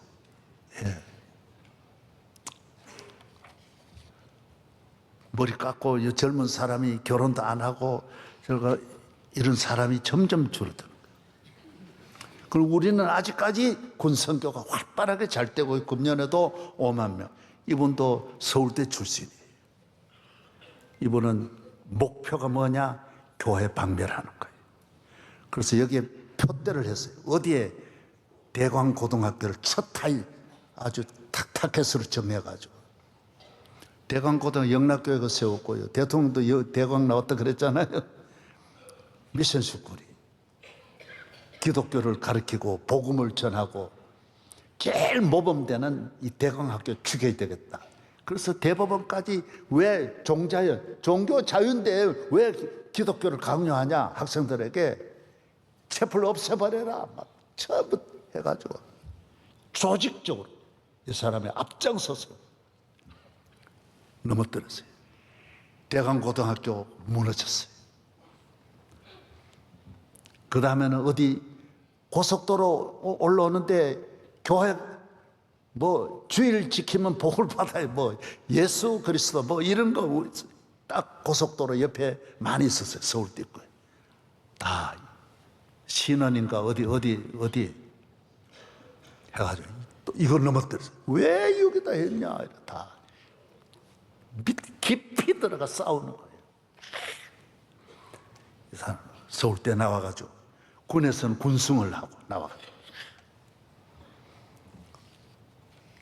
머리 깎고 젊은 사람이 결혼도 안 하고 이런 사람이 점점 줄어드는 거예요. 그리고 우리는 아직까지 군선교가 활발하게 잘 되고 있고, 금년에도 5만 명. 이분도 서울대 출신이에요. 이분은 목표가 뭐냐? 교회 박멸하는 거예요. 그래서 여기에 표대를 했어요. 어디에? 대광고등학교를 첫 타입 아주 타켓으로 정해가지고 대광고등학교 영락교회가 세웠고요. 대통령도 대광 나왔다 그랬잖아요. 미션 스쿨이 기독교를 가르치고 복음을 전하고 제일 모범되는 이 대광학교 죽여야 되겠다. 그래서 대법원까지 왜 종교 자유인데 왜 기독교를 강요하냐, 학생들에게 촛불 없애버려라 막 처음부터 해가지고 조직적으로 이 사람이 앞장서서 넘어뜨렸어요. 대광고등학교 무너졌어요. 그 다음에는 어디 고속도로 올라오는데 교회 뭐 주일 지키면 복을 받아요. 뭐 예수 그리스도 뭐 이런 거 딱 고속도로 옆에 많이 있었어요. 서울대교에. 다 신원인가 어디 해가지고 또 이걸 넘어뜨렸어요. 왜 여기다 했냐? 다 깊이 들어가 싸우는 거예요. 이 사람 서울대 나와가지고 군에서는 군승을 하고 나와가지고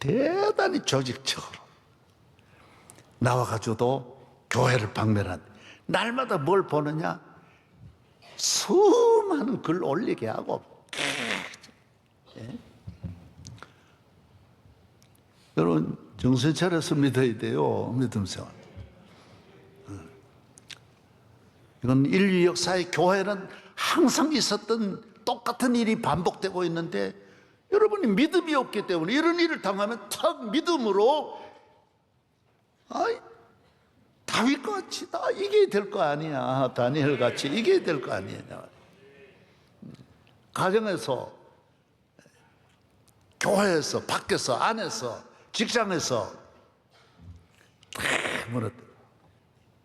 대단히 조직적으로 나와가지고도 교회를 방문한 날마다 뭘 보느냐? 수많은 글 올리게 하고. 예? 여러분 정신 차려서 믿어야 돼요. 믿음 생활. 이건 인류 역사의 교회는 항상 있었던 똑같은 일이 반복되고 있는데 여러분이 믿음이 없기 때문에 이런 일을 당하면 탁 믿음으로 다윗같이 다 이겨야 될 거 아니야. 다니엘같이 이겨야 될 거 아니냐. 가정에서, 교회에서, 밖에서, 안에서, 직장에서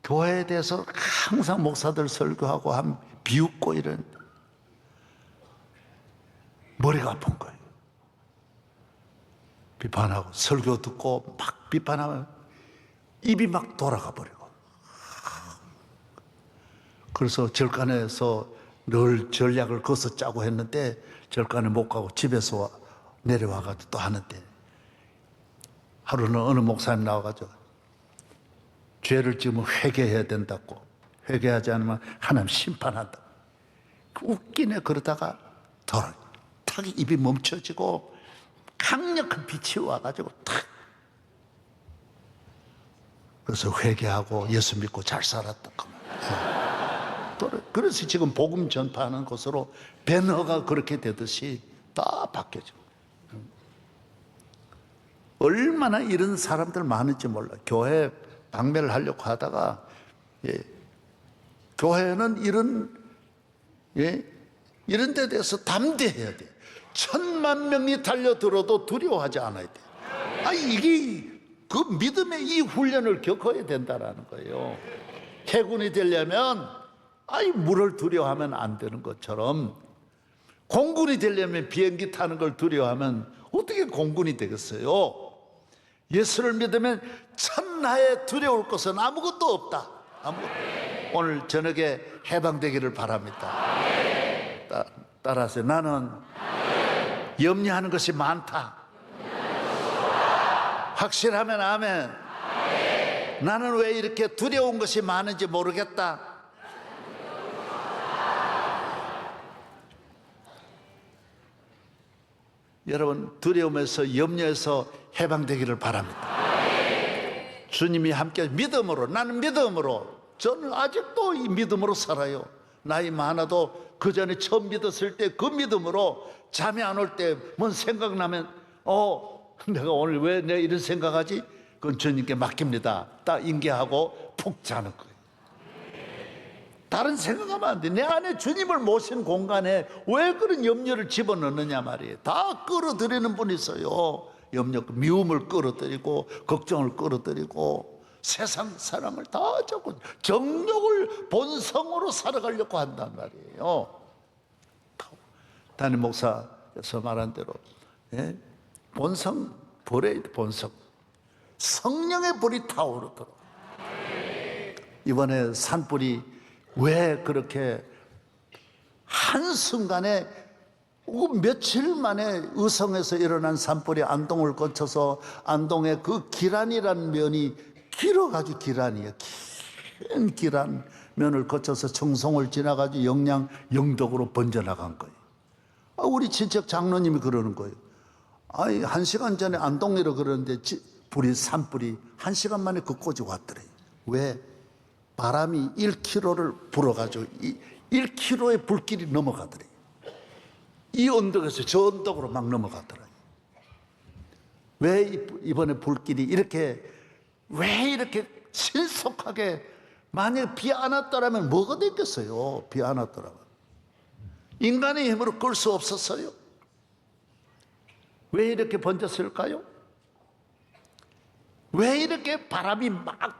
교회에 대해서 항상 목사들 설교하고 한 비웃고 이런 머리가 아픈 거예요. 비판하고 설교 듣고 막 비판하면 입이 막 돌아가 버리고. 그래서 절간에서 늘 전략을 거서 짜고 했는데 절간에 못 가고 집에서 내려와가지고 또 하는데 하루는 어느 목사님 나와가지고 죄를 지으면 회개해야 된다고, 회개하지 않으면 하나님 심판한다. 웃기네. 그러다가 탁 입이 멈춰지고 강력한 빛이 와가지고 탁. 그래서 회개하고 예수 믿고 잘 살았다. 그래서 지금 복음 전파하는 곳으로 배너가 그렇게 되듯이 다 바뀌어져. 얼마나 이런 사람들 많은지 몰라. 교회 방매를 하려고 하다가 교회는 이런 데 대해서 담대해야 돼. 1000만 명이 달려들어도 두려워하지 않아야 돼. 이게 그 믿음의 이 훈련을 겪어야 된다라는 거예요. 해군이 되려면 물을 두려워하면 안 되는 것처럼 공군이 되려면 비행기 타는 걸 두려워하면 어떻게 공군이 되겠어요? 예수를 믿으면 천하에 두려울 것은 아무것도 없다. 오늘 저녁에 해방되기를 바랍니다. 따라하세요. 나는 염려하는 것이 많다. 확실하면 아멘. 나는 왜 이렇게 두려운 것이 많은지 모르겠다. 여러분 두려움에서 염려에서 해방되기를 바랍니다. 주님이 함께 믿음으로, 나는 믿음으로, 저는 아직도 이 믿음으로 살아요. 나이 많아도 그 전에 처음 믿었을 때 그 믿음으로 잠이 안 올 때 뭔 생각나면 내가 오늘 왜 내가 이런 생각하지? 그건 주님께 맡깁니다. 딱 인계하고 푹 자는 거예요. 다른 생각하면 안 돼. 내 안에 주님을 모신 공간에 왜 그런 염려를 집어넣느냐 말이에요. 다 끌어들이는 분이 있어요. 염려, 미움을 끌어들이고 걱정을 끌어들이고 세상 사람을 다 자꾸 정욕을 본성으로 살아가려고 한단 말이에요. 담임 목사에서 말한 대로 본성 버려야 돼. 본성. 성령의 불이 타오르도록. 이번에 산불이 왜 그렇게 한순간에 며칠 만에 의성에서 일어난 산불이 안동을 거쳐서 안동의 그 기란이라는 면이 길어가지고 기란이에요. 긴 기란 면을 거쳐서 청송을 지나가지고 영양 영덕으로 번져나간 거예요. 우리 친척 장로님이 그러는 거예요. 1시간 전에 안동으로 그러는데 산불이 1시간 만에 그 꽃이 왔더래요. 왜? 바람이 1km를 불어가지고 1km의 불길이 넘어가더래요. 이 언덕에서 저 언덕으로 막 넘어가더래요. 왜 이번에 불길이 왜 이렇게 신속하게, 만약 비 안 왔더라면 뭐가 됐겠어요? 비 안 왔더라면 인간의 힘으로 끌 수 없었어요. 왜 이렇게 번졌을까요? 왜 이렇게 바람이 막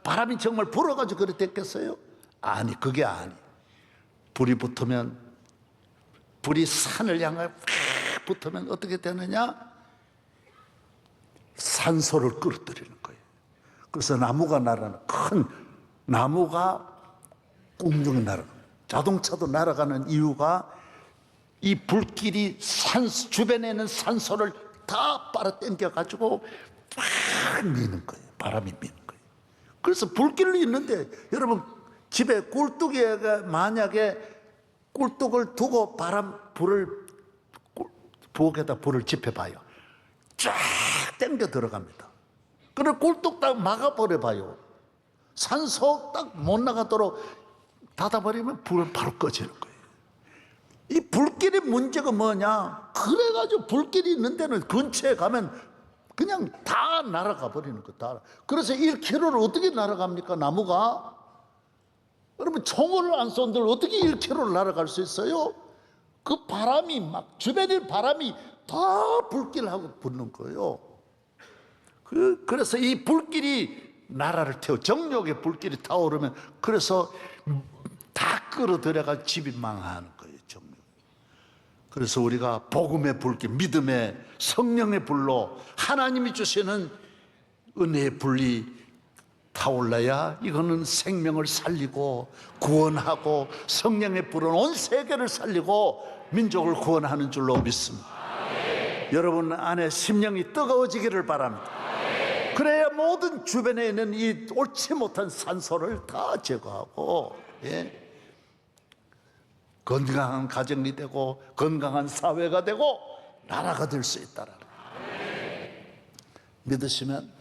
바람이 정말 불어가지고 그렇게 됐겠어요? 아니, 그게 아니. 불이 붙으면, 불이 산을 향해 팍 붙으면 어떻게 되느냐? 산소를 끌어들이는 거예요. 그래서 나무가 날아가는, 큰 나무가 공중에 날아가는, 자동차도 날아가는 이유가 이 불길이 주변에 있는 산소를 다 빨아당겨가지고 팍 미는 거예요. 바람이 미는 거예요. 그래서 불길이 있는데, 여러분 집에 꿀뚝에 만약에 꿀뚝을 두고 부엌에다 불을 지펴봐요. 쫙 당겨 들어갑니다. 그리고 꿀뚝 딱 막아버려봐요. 산소 딱 못 나가도록 닫아버리면 불은 바로 꺼지는 거예요. 이 불길의 문제가 뭐냐? 그래가지고 불길이 있는 데는 근처에 가면 그냥 다 날아가 버리는 거 다. 그래서 1km를 어떻게 날아갑니까? 나무가? 여러분 총을 안 쏜들 어떻게 1km를 날아갈 수 있어요? 그 바람이 막 주변의 바람이 다 불길하고 붙는 거예요. 그래서 이 불길이 나라를 태워, 정욕의 불길이 타오르면, 그래서 다 끌어들여가 집이 망하는 거예요. 정욕. 그래서 우리가 복음의 불길, 믿음의 성령의 불로 하나님이 주시는 은혜의 불이 타올라야 이거는 생명을 살리고 구원하고, 성령의 불은 온 세계를 살리고 민족을 구원하는 줄로 믿습니다. 여러분 안에 심령이 뜨거워지기를 바랍니다. 그래야 모든 주변에 있는 이 옳지 못한 산소를 다 제거하고, 건강한 가정이 되고 건강한 사회가 되고 나라가 될 수 있다라. 믿으시면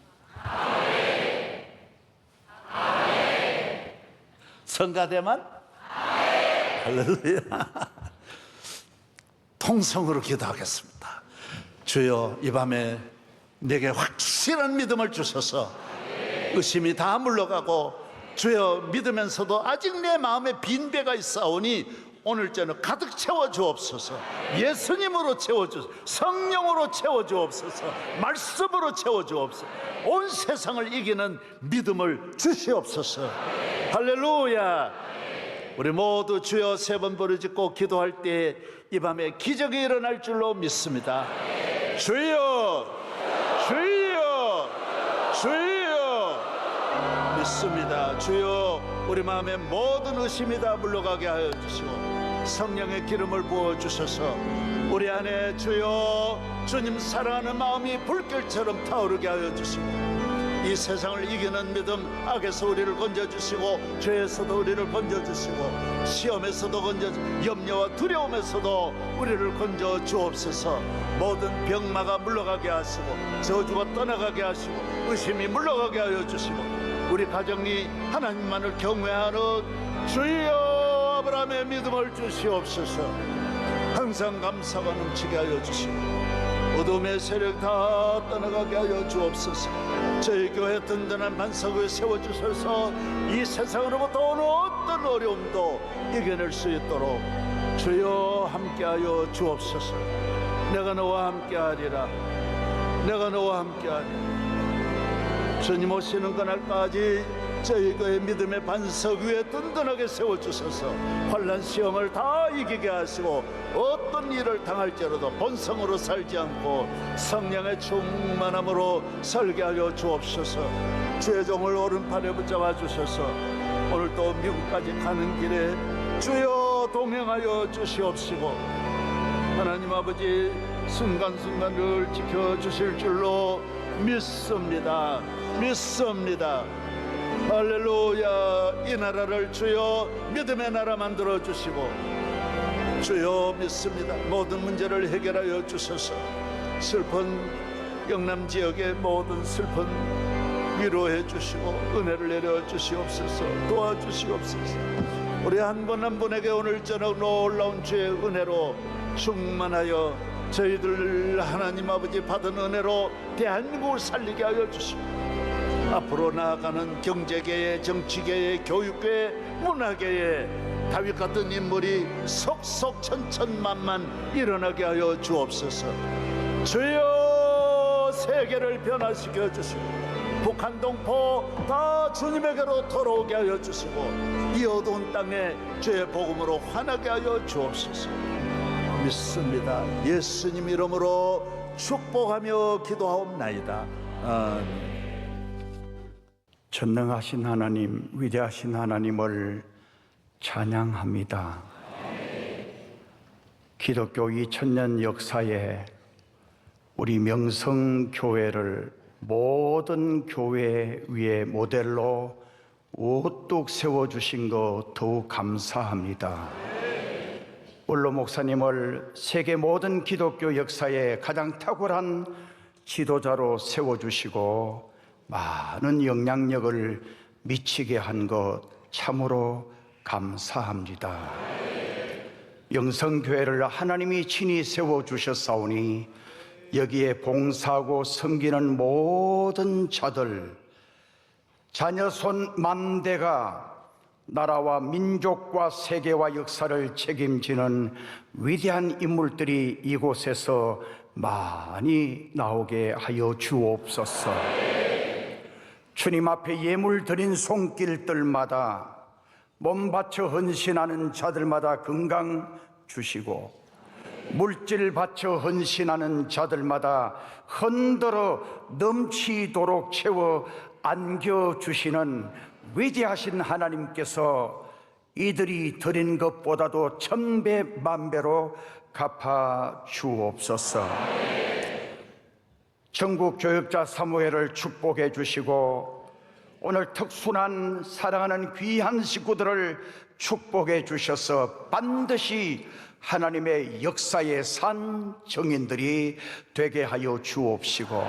성가대만 할렐루야. 통성으로 기도하겠습니다. 주여, 이 밤에 내게 확실한 믿음을 주셔서 의심이 다 물러가고, 주여, 믿으면서도 아직 내 마음에 빈배가 있사오니 오늘 저는 가득 채워 주옵소서. 예수님으로 채워 주옵소서. 성령으로 채워 주옵소서. 말씀으로 채워 주옵소서. 온 세상을 이기는 믿음을 주시옵소서. 할렐루야. 우리 모두 주여 세 번 부르짖고 기도할 때 이 밤에 기적이 일어날 줄로 믿습니다. 주여, 주여, 주여. 믿습니다. 주여, 우리 마음에 모든 의심이 다 물러가게 하여 주시고 성령의 기름을 부어주셔서 우리 안에 주여 주님 사랑하는 마음이 불길처럼 타오르게 하여 주시고, 이 세상을 이기는 믿음, 악에서 우리를 건져주시고 죄에서도 우리를 건져주시고 시험에서도 건져주시고 염려와 두려움에서도 우리를 건져 주옵소서. 모든 병마가 물러가게 하시고 저주가 떠나가게 하시고 의심이 물러가게 하여 주시고, 우리 가정이 하나님만을 경외하는 주여 아브라함의 믿음을 주시옵소서. 항상 감사가 넘치게 하여 주시고 어둠의 세력 다 떠나가게 하여 주옵소서. 저희 교회 든든한 반석 위에 세워주셔서 이 세상으로부터 오는 어떤 어려움도 이겨낼 수 있도록 주여 함께하여 주옵소서. 내가 너와 함께하리라. 내가 너와 함께하리라. 주님 오시는 그날까지 저희 교회 믿음의 반석 위에 든든하게 세워주셔서 환난 시험을 다 이기게 하시고 어떤 일을 당할지라도 본성으로 살지 않고 성령의 충만함으로 살게 하여 주옵소서. 주의 종을 오른팔에 붙잡아 주셔서 오늘 또 미국까지 가는 길에 주여 동행하여 주시옵시고, 하나님 아버지 순간순간을 지켜주실 줄로 믿습니다. 믿습니다. 할렐루야. 이 나라를 주여 믿음의 나라 만들어 주시고, 주여 믿습니다. 모든 문제를 해결하여 주셔서 슬픈 영남 지역의 모든 슬픈 위로해 주시고 은혜를 내려 주시옵소서. 도와주시옵소서. 우리 한 분 한 분에게 오늘 저녁 놀라운 주의 은혜로 충만하여 저희들 하나님 아버지 받은 은혜로 대한민국을 살리게 하여 주시고 앞으로 나아가는 경제계에, 정치계에, 교육계에, 문화계에 다윗 같은 인물이 속속 천천만만 일어나게 하여 주옵소서. 주여, 세계를 변화시켜 주시고 북한 동포 다 주님에게로 돌아오게 하여 주시고 이 어두운 땅에 주의 복음으로 환하게 하여 주옵소서. 믿습니다. 예수님 이름으로 축복하며 기도하옵나이다. 아멘. 전능하신 하나님, 위대하신 하나님을 찬양합니다. 기독교 2000년 역사에 우리 명성교회를 모든 교회 위에 모델로 우뚝 세워주신 것 더욱 감사합니다. 원로 목사님을 세계 모든 기독교 역사에 가장 탁월한 지도자로 세워주시고 많은 영향력을 미치게 한 것 참으로 감사합니다. 영성교회를 하나님이 친히 세워주셨사오니 여기에 봉사하고 섬기는 모든 자들, 자녀손 만대가 나라와 민족과 세계와 역사를 책임지는 위대한 인물들이 이곳에서 많이 나오게 하여 주옵소서. 주님 앞에 예물 드린 손길들마다 몸 바쳐 헌신하는 자들마다 건강 주시고 물질 바쳐 헌신하는 자들마다 흔들어 넘치도록 채워 안겨주시는 위대하신 하나님께서 이들이 드린 것보다도 천배 만배로 갚아 주옵소서. 전국 교역자 사무회를 축복해 주시고 오늘 특순한 사랑하는 귀한 식구들을 축복해 주셔서 반드시 하나님의 역사의 산 정인들이 되게 하여 주옵시고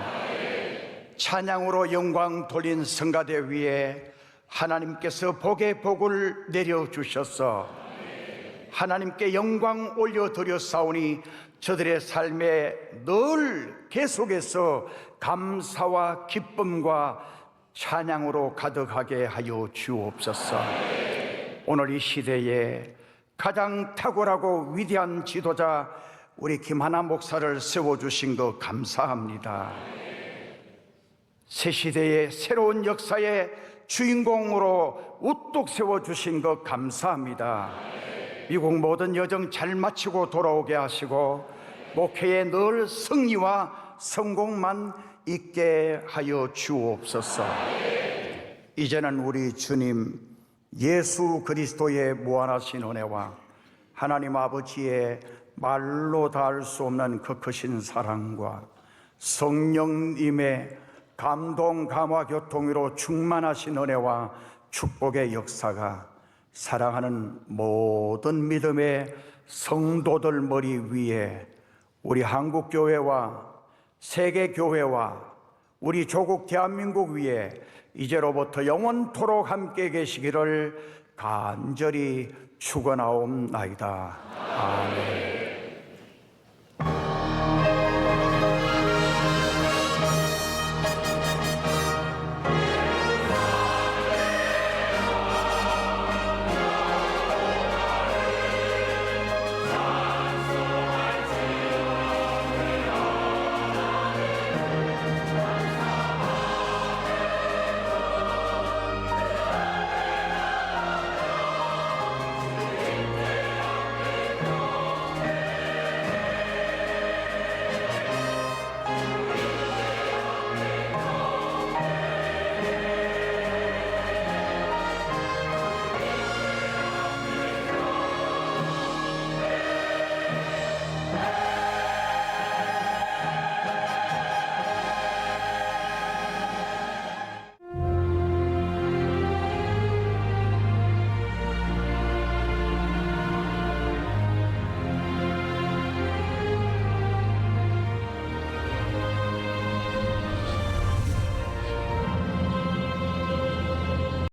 찬양으로 영광 돌린 성가대 위에 하나님께서 복의 복을 내려주셔서 하나님께 영광 올려드렸사오니 저들의 삶에 늘 계속해서 감사와 기쁨과 찬양으로 가득하게 하여 주옵소서. 오늘 이 시대에 가장 탁월하고 위대한 지도자 우리 김하나 목사를 세워주신 것 감사합니다. 새 시대의 새로운 역사의 주인공으로 우뚝 세워주신 것 감사합니다. 미국 모든 여정 잘 마치고 돌아오게 하시고 목회에 늘 승리와 성공만 있게 하여 주옵소서. 이제는 우리 주님 예수 그리스도의 무한하신 은혜와 하나님 아버지의 말로 닿을 수 없는 그 크신 사랑과 성령님의 감동, 감화, 교통으로 충만하신 은혜와 축복의 역사가 사랑하는 모든 믿음의 성도들 머리 위에 우리 한국교회와 세계교회와 우리 조국 대한민국 위에 이제로부터 영원토록 함께 계시기를 간절히 축원하옵나이다. 아멘.